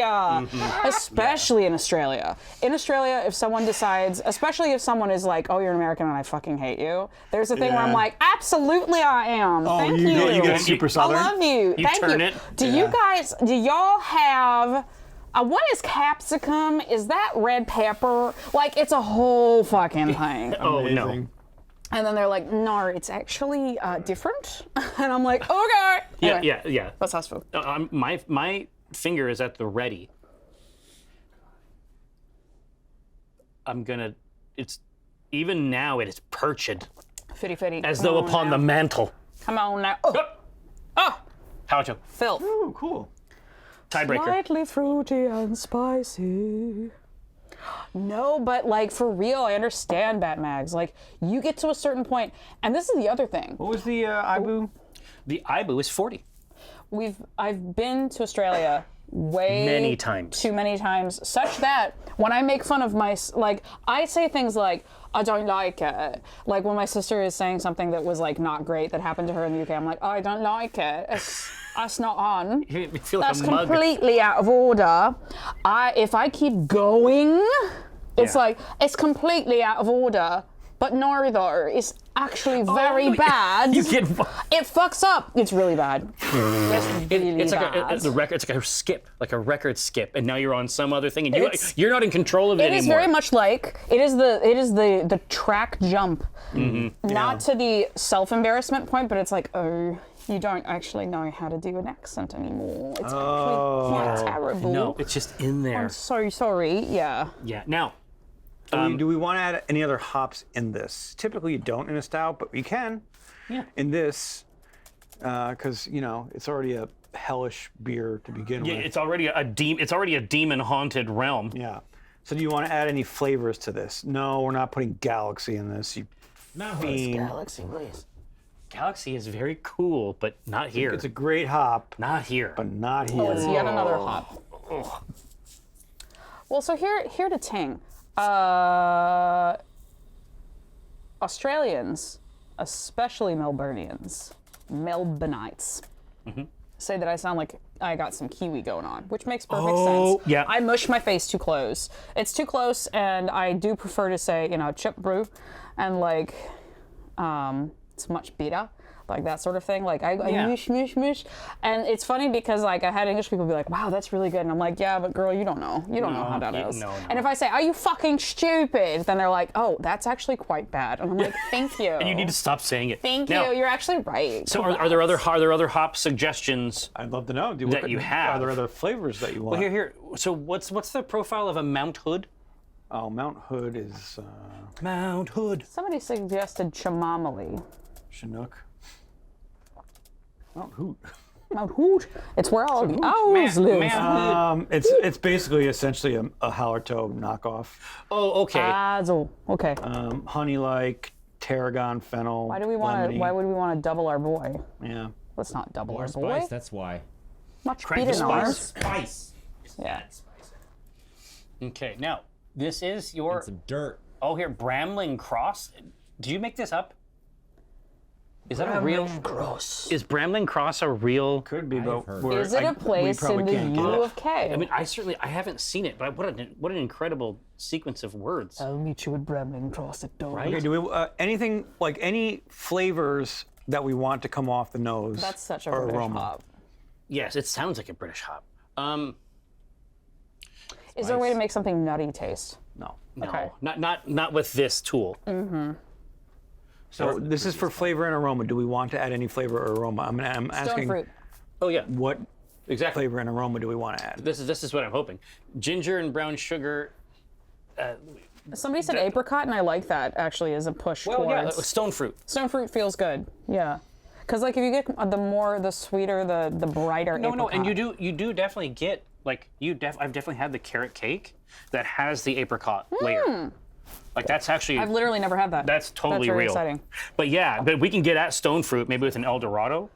Especially in Australia. In Australia, if someone decides, especially if someone is like, oh, you're an American and I fucking hate you, there's a thing where I'm Yeah. like, absolutely I am. Thank you you. get super southern. I love you. You Thank turn you. it. Do y'all have what is capsicum? Is that red pepper? Like, it's a whole fucking thing. Oh no. Amazing. And then they're like, no, it's actually different. And I'm like, okay. Yeah, Anyway, yeah. That's house food. My finger is at the ready. It's even now it is perched Fitty fitty. as Come though on upon now. the mantle. Come on now. Oh, How you? filth. Oh, cool. Tiebreaker. Slightly fruity and spicy. No, but like for real, I understand Batmags. Like you get to a certain point, and this is the other thing. What was the Ibu? The Ibu is 40. I've been to Australia way Many times. too many times, such that when I make fun of I say things like I don't like it. Like when my sister is saying something that was like not great that happened to her in the UK, I'm like, oh, I don't like it. That's not on. You feel like That's a mug. completely out of order. If I keep going, it's Yeah. like it's completely out of order. But no, though, it's actually very bad. You get. It fucks up. It's really bad. It's really It's like bad. the record. It's like a skip, like a record skip, and now you're on some other thing, and It's- you're not in control of it It anymore. is very much like it is the track jump, not to the self-embarrassment point, but it's like, oh, you don't actually know how to do an accent anymore. It's completely terrible. No, it's just in there. I'm so sorry. Yeah. Yeah. Now, Do we want to add any other hops in this? Typically, you don't in a stout, but you can. Yeah. In this, because it's already a hellish beer to begin yeah, with. it's already a demon haunted realm. Yeah. So do you want to add any flavors to this? No, we're not putting Galaxy in this. You fiend. Galaxy, please. Galaxy is very cool, but not here. It's a great hop, Not here. but not here. Oh, it's yet another hop. Well, so here to ting. Australians, especially Melburnians, Melbourneites, say that I sound like I got some Kiwi going on, which makes perfect sense. yeah. I mush my face too close. It's too close, and I do prefer to say, chip brew, and like, it's much better. Like that sort of thing. Like I mush. And it's funny because like I had English people be like, wow, that's really good. And I'm like, yeah, but girl, you don't know. You don't know how that is. no. And if I say, are you fucking stupid? Then they're like, oh, that's actually quite bad. And I'm like, thank you. And you need to stop saying it. Thank Now, you. You're actually right. So are there other hop suggestions? I'd love to know. That you have. Are there other flavors that you want? Well, here. So what's the profile of a Mount Hood? Oh, Mount Hood is Mount Hood. Somebody suggested chamomile. Chinook. Mount Hood. Mount Hood. It's where all the owls live. It's basically essentially a Hallertau knockoff. Oh, okay. So, okay. Honey-like, tarragon, fennel. Why would we want to double our boy? Yeah. Let's not double More our boy. spice, that's why. Much Crank better the than ours. Spice. Yeah. Okay. Now this is your. And some dirt. Oh, here, Bramling Cross. Did you make this up? Is that a real? Gross. Is Bramling Cross a real? Could be, but heard. we're- Is it a we place probably in the can't get U it. of K? I mean, I haven't seen it, but what an incredible sequence of words. I'll meet you at Bramling Cross at dawn. Right? Okay, do we any flavors that we want to come off the nose? That's such a or British aroma? hop. Yes, it sounds like a British hop. Is there a way to make something nutty taste? No. No, Okay. not with this tool. So this is for flavor and aroma. Do we want to add any flavor or aroma? I'm Stone asking fruit. Oh yeah, what exactly. flavor and aroma do we want to add? This is what I'm hoping. Ginger and brown sugar. Somebody said apricot, and I like that actually as a push towards. Stone fruit. Stone fruit feels good. Yeah. Because like if you get the sweeter, the brighter No, apricot. and you do definitely get like I've definitely had the carrot cake that has the apricot layer. Like that's actually I've literally never had that. that's totally That's very real. exciting. But yeah, but we can get at stone fruit maybe with an El Dorado.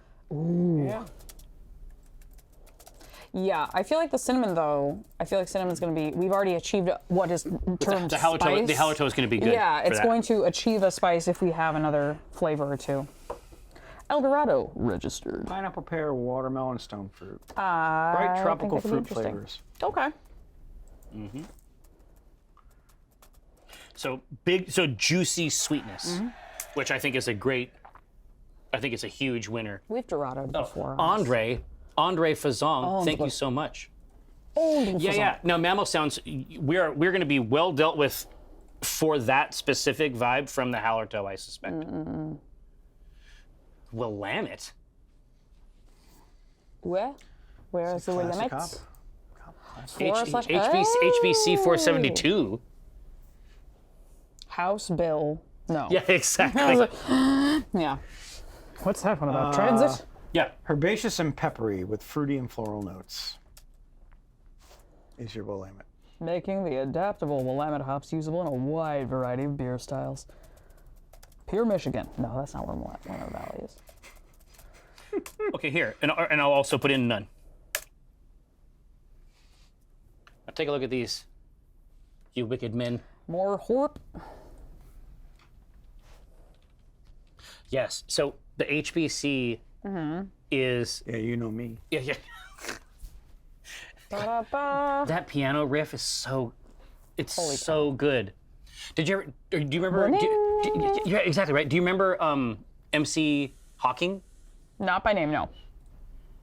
Yeah, I feel like the cinnamon though. I feel like cinnamon's going to be. We've already achieved what is termed The halitosis spice. the halitosis is going to be good. Yeah, for it's that. going to achieve a spice if we have another flavor or two. El Dorado registered. Pineapple, pear, watermelon, stone fruit. I Bright think tropical that could be fruit interesting. flavors. Okay. So juicy sweetness, which I think is a great. I think it's a huge winner. We've Dorado before. Andre Fazong, thank you good. so much. Old Yeah. Now, Mammal Sounds, we're going to be well dealt with for that specific vibe from the Hallertau, I suspect. Willamette? Where is the Classic limits? hop. HBC 472. House Bill. No. Yeah, exactly. Yeah. What's that one about? Transit? Yeah. Herbaceous and peppery with fruity and floral notes. Is your Willamette. Making the adaptable Willamette hops usable in a wide variety of beer styles. Pure Michigan. No, that's not where Willamette Valley is. Okay, here. And I'll also put in none. Now take a look at these, you wicked men. More Horp. Yes. So the HBC is. Yeah, you know me. Yeah. Ba-da-ba. That piano riff is so. It's Holy so good. Did you ever? Do you remember? Yeah, exactly right. Do you remember MC Hawking? Not by name, no.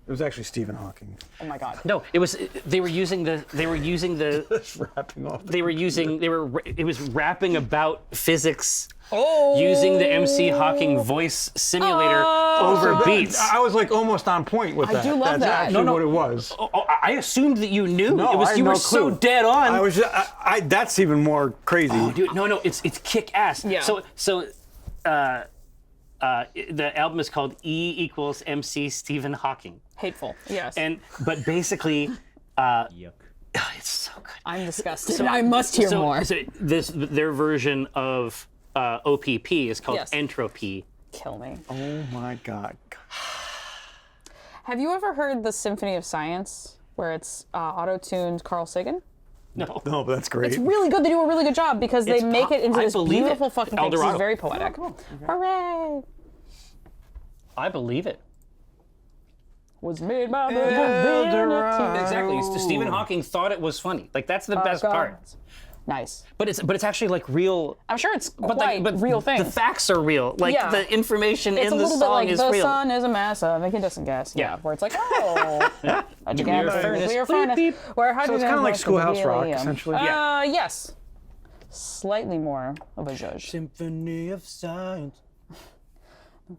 It was actually Stephen Hawking. Oh my God. No, it was. They were using the. Wrapping off. It was rapping about physics. Oh. Using the MC Hawking voice simulator over beats. I was like almost on point with that. do love That's that. actually No. what it was. Oh, I assumed that you knew. No, it was I had you no were so clue. dead on. I was just, that's even more crazy. Dude, no, it's kick ass. Yeah. So the album is called E equals MC Stephen Hawking, Hateful. Yes. but basically, Yuck. it's so good. I'm disgusted. I must hear more. So their version of OPP is called Yes. Entropy. Kill me. Oh my God. Have you ever heard the Symphony of Science, where it's auto-tuned Carl Sagan? No. No, but that's great. It's really good. They do a really good job because they It's make pop. it into I this believe beautiful it. fucking El thing. This is Dorado. very poetic. Hooray! I believe it. Was made by Dorado. Exactly. Stephen Hawking thought it was funny. Like that's the best part. Nice. But it's actually like real. I'm sure it's But quite like, but real things. The facts are real. Like Yeah. the information It's in a the little bit song like is the real. sun is a mass of incandescent gas. Yeah. Where it's like, oh, a gigantic furnace. nuclear Beep, furnace. beep. Where hydrogen it's kinda is like mixed Schoolhouse with Rock, helium. essentially. Yeah. Yes. Slightly more of a judge. Symphony of Science.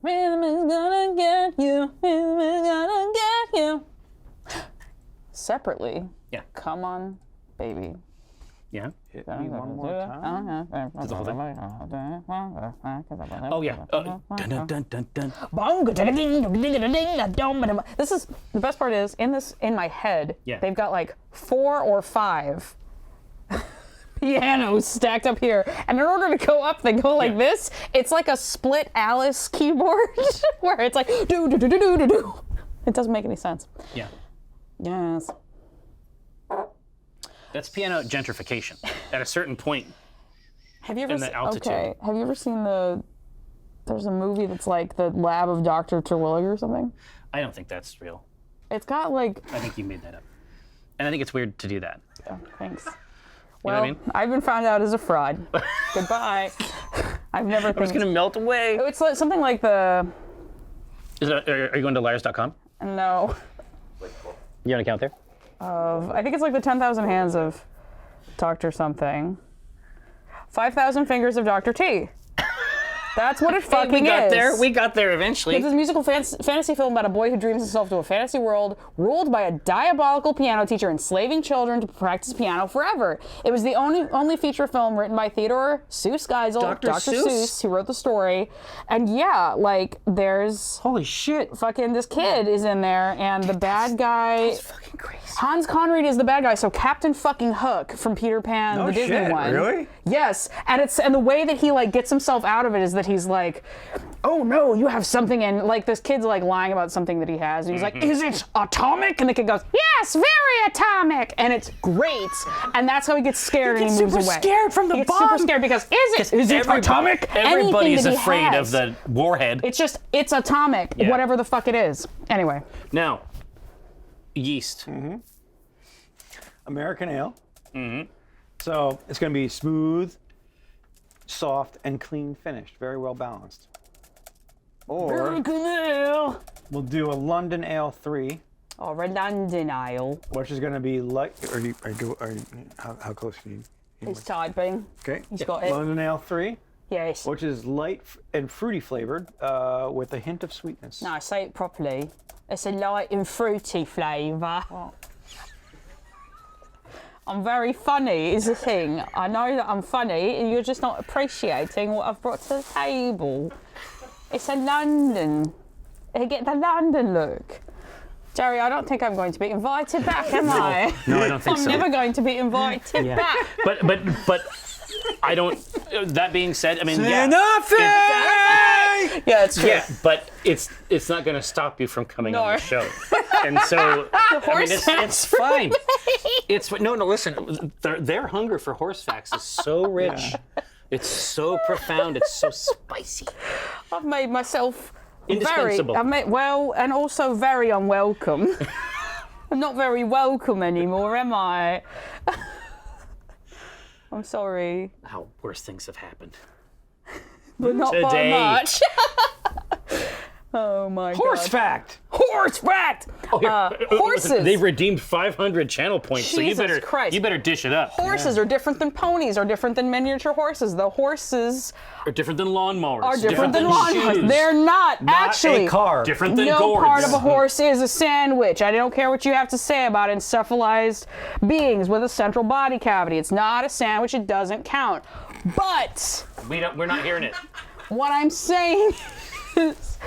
Rhythm is gonna get you. Rhythm is gonna get you. Separately. Yeah. Come on, baby. Yeah. Hit me one more time. Oh yeah. Dun, dun, dun, dun. This is the best part is in my head. Yeah. They've got like 4 or 5 pianos stacked up here, and in order to go up, they go like this. It's like a split Alice keyboard where it's like do do do do do do do. It doesn't make any sense. Yeah. Yes. That's piano gentrification. At a certain point. Have you ever And the altitude. Okay. Have you ever seen there's a movie that's like the Lab of Dr. Terwilliger or something? I don't think that's real. It's got like I think you made that up. And I think it's weird to do that. oh, thanks. You Well, know what I mean? I've been found out as a fraud. Goodbye. I've never It's think gonna melt away. it's like something like the Are you going to liars.com? no. You want to count there? I think it's like the 10,000 hands of Dr. something. 5,000 fingers of Dr. T. That's what it fucking we got is. there. We got there eventually. It's a musical fantasy film about a boy who dreams himself to a fantasy world ruled by a diabolical piano teacher enslaving children to practice piano forever. It was the only feature film written by Theodore Seuss Geisel, Dr. Seuss, who wrote the story. And yeah, like there's Holy shit. fucking this kid is in there, and the bad guy. Fucking crazy. Hans Conried is the bad guy, so Captain fucking Hook from Peter Pan, No the Disney shit, one. really? Yes, and the way that he like gets himself out of it is that he's like, oh no, you have something, and like this kid's like lying about something that he has, and he's like, is it atomic? And the kid goes, yes, very atomic, and it's great, and that's how he gets scared and he moves away. Scared from the He gets bomb. super scared because is it atomic? Everybody's Anything that he afraid has. of the warhead. It's atomic, Yeah. whatever the fuck it is. Anyway. Now, yeast. American ale. So it's going to be smooth, soft, and clean finished. Very well balanced. Or we'll do a London Ale 3, Or a London ale. which is going to be light. How close are you? He's typing. Okay. He's got it. London Ale 3, Yes. which is light and fruity flavored with a hint of sweetness. No, say it properly. It's a light and fruity flavour. I'm very funny is the thing. I know that I'm funny and you're just not appreciating what I've brought to the table. It's a London. I get the London look. Jerry, I don't think I'm going to be invited back, am I? No, I don't think I'm so. never going to be invited back. But I don't. That being said, I mean, yeah, Nothing! Yeah, it's true. yeah, but it's not going to stop you from coming on No. the show. And so, I mean, it's fine. It's no. Listen, their hunger for horse facts is so rich. It's so profound. It's so spicy. I've made myself Indispensable. and also very unwelcome. I'm not very welcome anymore, am I? I'm sorry, How worse things have happened. but not Today. by much. Oh my Horse god. fact! Horse fact! Horses. They've redeemed 500 channel points, so Jesus Christ. you better dish it up. Horses are different than ponies, are different than miniature horses. The horses Or different than lawnmowers. are different than lawnmowers. shoes. They're not actually. a car. Different than No gourds. part of a horse is a sandwich. I don't care what you have to say about encephalized beings with a central body cavity. It's not a sandwich. It doesn't count. But We're not hearing it. what I'm saying is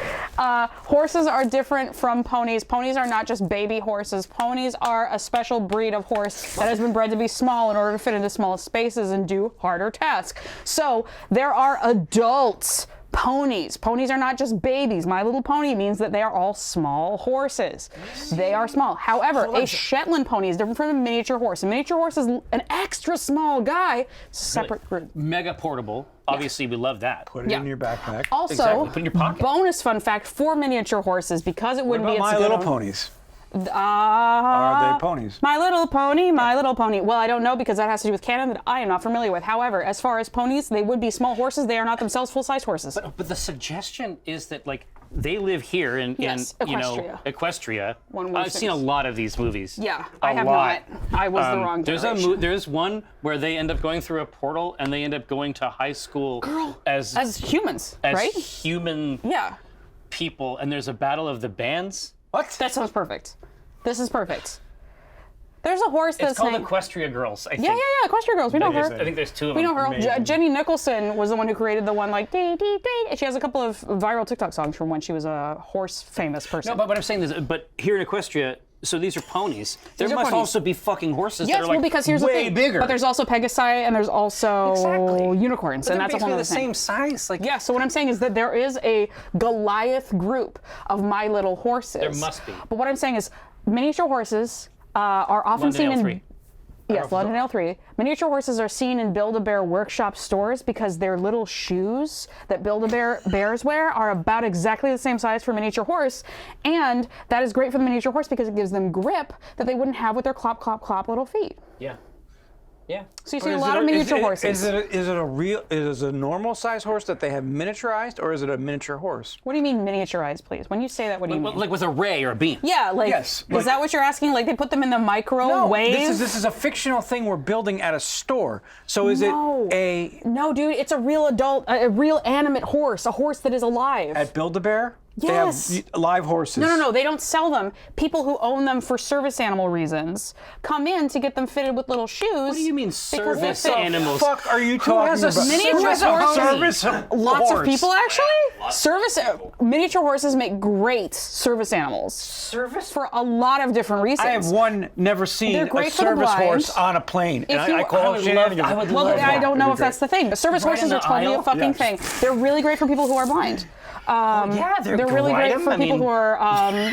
horses are different from ponies. Ponies are not just baby horses. Ponies are a special breed of horse that has been bred to be small in order to fit into small spaces and do harder tasks. So there are adults. Ponies. Ponies are not just babies. My Little Pony means that they are all small horses. They are small. However, a Shetland pony is different from a miniature horse. A miniature horse is an extra small guy. It's a separate group. Mega portable. Obviously, we love that. Put it in your backpack. Also, Exactly. Put it in your pocket. bonus fun fact for miniature horses, because it What wouldn't about be My its Little good- Ponies? Are Are they ponies? My Little Pony, My Little Pony. Well, I don't know because that has to do with canon that I am not familiar with. However, as far as ponies, they would be small horses. They are not themselves full-size horses. But the suggestion is that like they live here in Yes, you know Equestria. Equestria. One would I've seen a think. lot of these movies. Yeah, A I have lot. not. I was the wrong generation. There's one where they end up going through a portal and they end up going to high school as As humans, right? human Yeah. people, and there's a battle of the bands. What? That sounds perfect. This is perfect. There's a horse that's It's called named... Equestria Girls, I think. Yeah, Equestria Girls. We know her. I think there's two of We them. know her. Jenny Nicholson was the one who created the one like dee dee dee. She has a couple of viral TikTok songs from when she was a horse famous person. No, but what I'm saying is, but here in Equestria, so these are ponies. There are must ponies. also be fucking horses yes, that are like well, because here's way the thing. bigger. But there's also Pegasi and there's also Exactly. unicorns, and that's a whole the other thing. same size. Like Yeah, so what I'm saying is that there is a Goliath group of My Little Horses. There must be. But what I'm saying is miniature horses are often London seen Ale in... 3. Yes, London Ale 3. Miniature horses are seen in Build-A-Bear workshop stores because their little shoes that Build-A-Bear bears wear are about exactly the same size for a miniature horse. And that is great for the miniature horse because it gives them grip that they wouldn't have with their clop, clop, clop little feet. Yeah. Yeah. So you see a lot of miniature horses. Is it a normal size horse that they have miniaturized, or is it a miniature horse? What do you mean miniaturized, please? When you say that, what do you mean? Like with a ray or a beam. Yeah, like, Yes, is that what you're asking? Like they put them in the microwave? This is a fictional thing we're building at a store. So is No. it a No, dude, it's a real adult, a real animate horse, a horse that is alive. at Build-A-Bear? Yes. They have live horses. No, they don't sell them. People who own them for service animal reasons come in to get them fitted with little shoes. What do you mean because service if they- animals? Fuck, are you Who talking has a about? Miniature Who has a horse? service Lots of horse? people actually. Miniature horses make great service animals Service? for a lot of different reasons. I have one never seen They're a great for the service blind. horse on a plane, and If you- I call I it would love- shenanigans. I would Well, love I that. don't know It'd if be that's the thing. But service Right horses in are the totally aisle? a fucking Yes. thing. They're really great for people who are blind. Yeah, they're They're really great. great for I people mean- who are.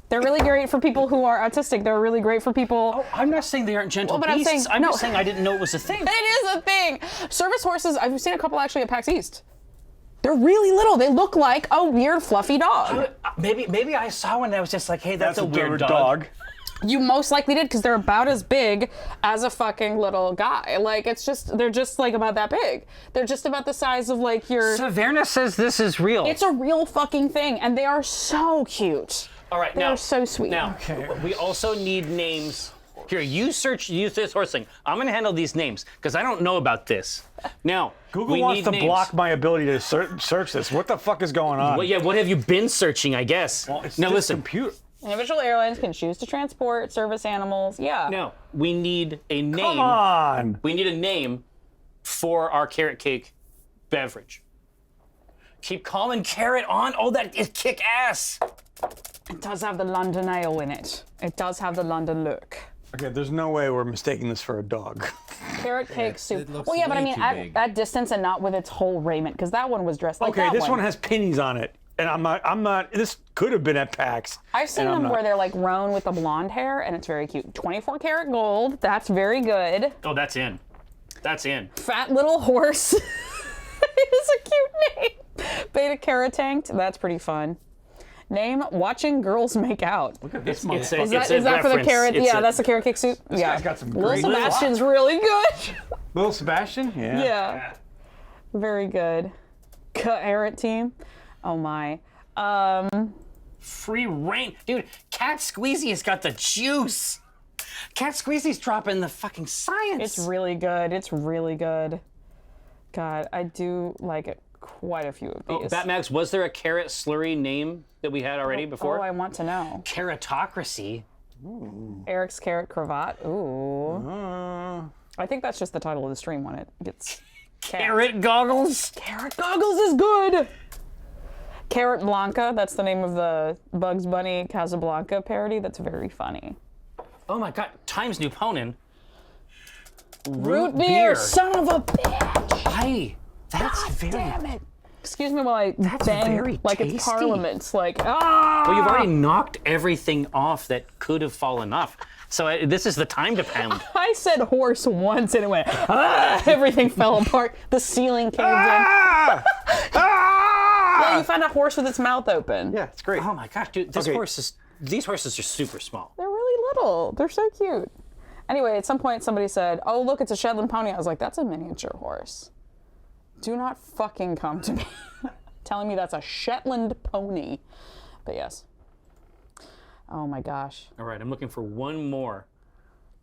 They're really great for people who are autistic. They're really great for people. I'm not saying they aren't gentle Well, but I'm beasts. saying- I'm no. just saying I didn't know it was a thing. It is a thing. Service horses. I've seen a couple actually at PAX East. They're really little. They look like a weird fluffy dog. Maybe I saw one that was just like, hey, that's a weird dog. dog. You most likely did because they're about as big as a fucking little guy. Like they're just like about that big. They're just about the size of like your. Saverna says this is real. It's a real fucking thing, and they are so cute. All right, They now are so sweet. Now, we also need names. Here, use this horse thing. I'm gonna handle these names because I don't know about this. Now, Google we wants need to names. block my ability to search this. What the fuck is going on? Well, yeah, what have you been searching? I guess. It's Now this listen. computer. Individual airlines can choose to transport service animals. Yeah. Now we need a name. Come on. We need a name for our carrot cake beverage. Keep calling carrot on. Oh, that is kick ass. It does have the London ale in it. It does have the London look. Okay, there's no way we're mistaking this for a dog. Carrot cake soup. it looks Well, yeah, but I way mean, too at big. that distance and not with its whole raiment, because that one was dressed like Okay, that this one. one has pennies on it, and I'm not. This could have been at PAX. I've seen and I'm them not. where they're like roan with the blonde hair, and it's very cute. 24 karat gold. That's very good. Oh, that's in. That's in. Fat little horse. It's a cute name. Beta carotene. That's pretty fun. Name: Watching Girls Make Out. Look at this It's a, motherfucker. Is that, it's a is that for the reference. carrot? It's Yeah, a- that's the carrot cake soup. Yeah. guy's got some Little great Sebastian's really good. Little Sebastian? Yeah. Yeah. Very good. Carrot team. Oh my. Free reign. Dude, Cat Squeezy has got the juice. Cat Squeezy's dropping the fucking science. It's really good. It's really good. God, I do like it. Quite a few of these. Batmax, was there a carrot slurry name that we had already before? Oh, I want to know. Carrotocracy. Eric's carrot cravat. Ooh. I think that's just the title of the stream when it gets. Carrot goggles. Carrot goggles is good. Carrot Blanca. That's the name of the Bugs Bunny Casablanca parody. That's very funny. Oh my god, Times New Ponin. Root beer, son of a bitch. Hey, that's very. Damn it. Excuse me while I That's bang very like it's tasty. Parliament. Like, ah! Well, you've already knocked everything off that could have fallen off. So this is the time to pound. I said horse once and it went, ah! Everything fell apart. The ceiling caved in. Ah! Ah! Yeah, you found a horse with its mouth open. Yeah, it's great. Oh my gosh, dude, these horses are super small. They're really little. They're so cute. Anyway, at some point somebody said, oh, look, it's a Shetland pony. I was like, that's a miniature horse. Do not fucking come to me telling me that's a Shetland pony. But yes. Oh my gosh. All right, I'm looking for one more.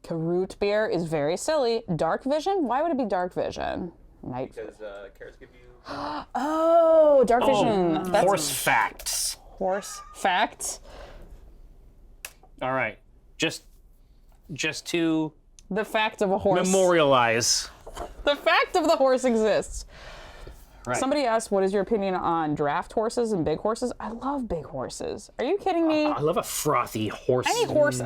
Root beer is very silly. Dark vision? Why would it be dark vision? Night. Because carrots give you. Oh, dark vision. That's Horse facts. horse fact. All right, just to The fact of a horse. memorialize. The fact of the horse exists. Right. Somebody asked, what is your opinion on draft horses and big horses? I love big horses. Are you kidding me? I love a frothy horse. Any horse.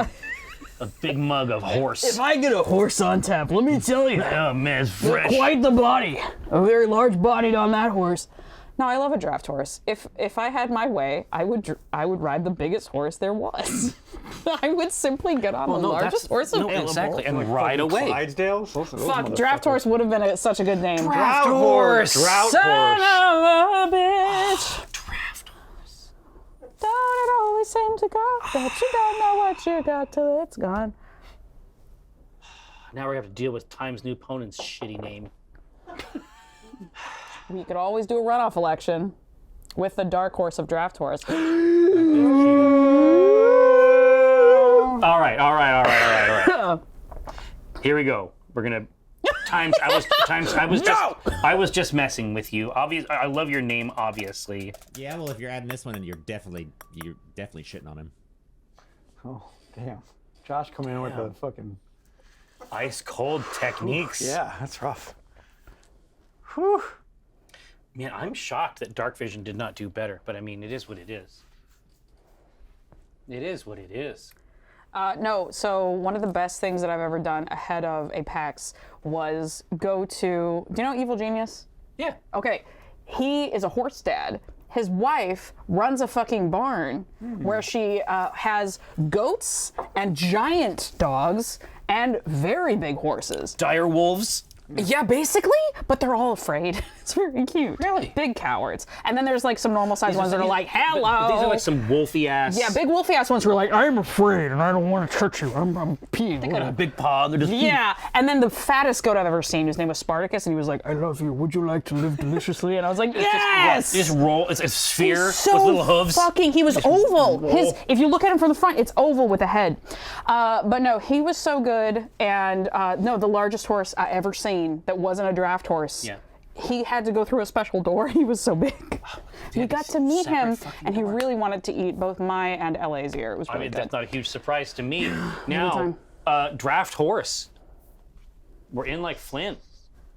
A big mug of horse. If I get a horse on tap, let me tell you, Oh man, it's fresh. quite the body. A very large bodied on that horse. No, I love a draft horse. If I had my way, I would ride the biggest horse there was. I would simply get on the largest horse available. exactly, and ride away. Clydesdales? Fuck, draft horse would have been such a good name. Draft horse. Drought Son horse. of a bitch. Draft horse. Don't it always seem to go that you don't know what you got till it's gone. Now we have to deal with Time's new opponent's shitty name. We could always do a runoff election with the dark horse of Draft Horse. All right. Here we go. We're gonna. Times. I was just messing with you. I love your name, obviously. Yeah, well, if you're adding this one, then you're definitely shitting on him. Oh, damn. Josh coming in with the fucking... Ice cold techniques. Yeah, that's rough. Whew. Man, I'm shocked that Dark Vision did not do better, but I mean, it is what it is. It is what it is. No, so one of the best things that I've ever done ahead of a PAX was go to, do you know Evil Genius? Yeah. Okay, he is a horse dad. His wife runs a fucking barn where she has goats and giant dogs and very big horses. Dire wolves. Yeah, basically, but they're all afraid. It's very cute. Really? Big cowards. And then there's like some normal sized ones that are like, hello. But these are like some wolfy ass. Yeah, big wolfy ass ones who are like, I'm afraid and I don't want to touch you. I'm peeing. They got a big paw. They're just. Yeah, and then the fattest goat I've ever seen, his name was Spartacus, and he was like, I love you. Would you like to live deliciously? And I was like, yes! Just roll. It's a sphere He's so with little hooves. He was oval. roll. If you look at him from the front, it's oval with a head. But no, he was so good, and no, the largest horse I ever seen that wasn't a draft horse. Yeah. He had to go through a special door. He was so big. We got to meet him, and he really wanted to eat both my and LA's ear. It was really I mean, good. that's not a huge surprise to me. Now, draft horse. We're in like Flint.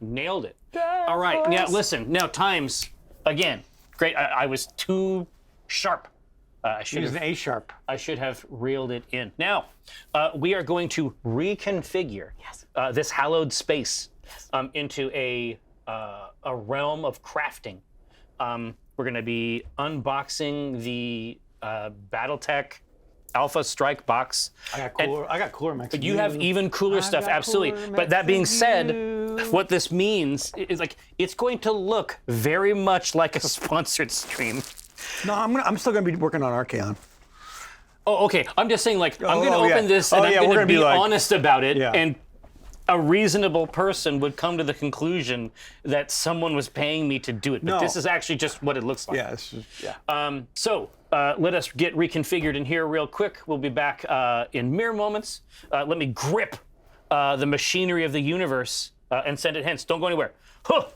Nailed it. All right. horse. Yeah, listen. Now, Times, again, great. I was too sharp. I should He's have. an A-sharp. I should have reeled it in. Now, we are going to reconfigure this hallowed space into a realm of crafting. We're going to be unboxing the BattleTech Alpha Strike box. I got cooler mechs. But you have even cooler stuff, absolutely. But that being said, what this means is like it's going to look very much like a sponsored stream. No, I'm still gonna be working on Archaon. Oh, okay. I'm just saying, like, I'm going to yeah. open this Oh, and yeah, I'm we're going to gonna be be like- honest about it. Yeah. And a reasonable person would come to the conclusion that someone was paying me to do it. But No. this is actually just what it looks like. Yeah, it's just, yeah. So let us get reconfigured in here real quick. We'll be back in mere moments. Let me grip the machinery of the universe and send it hence. Don't go anywhere. Huh.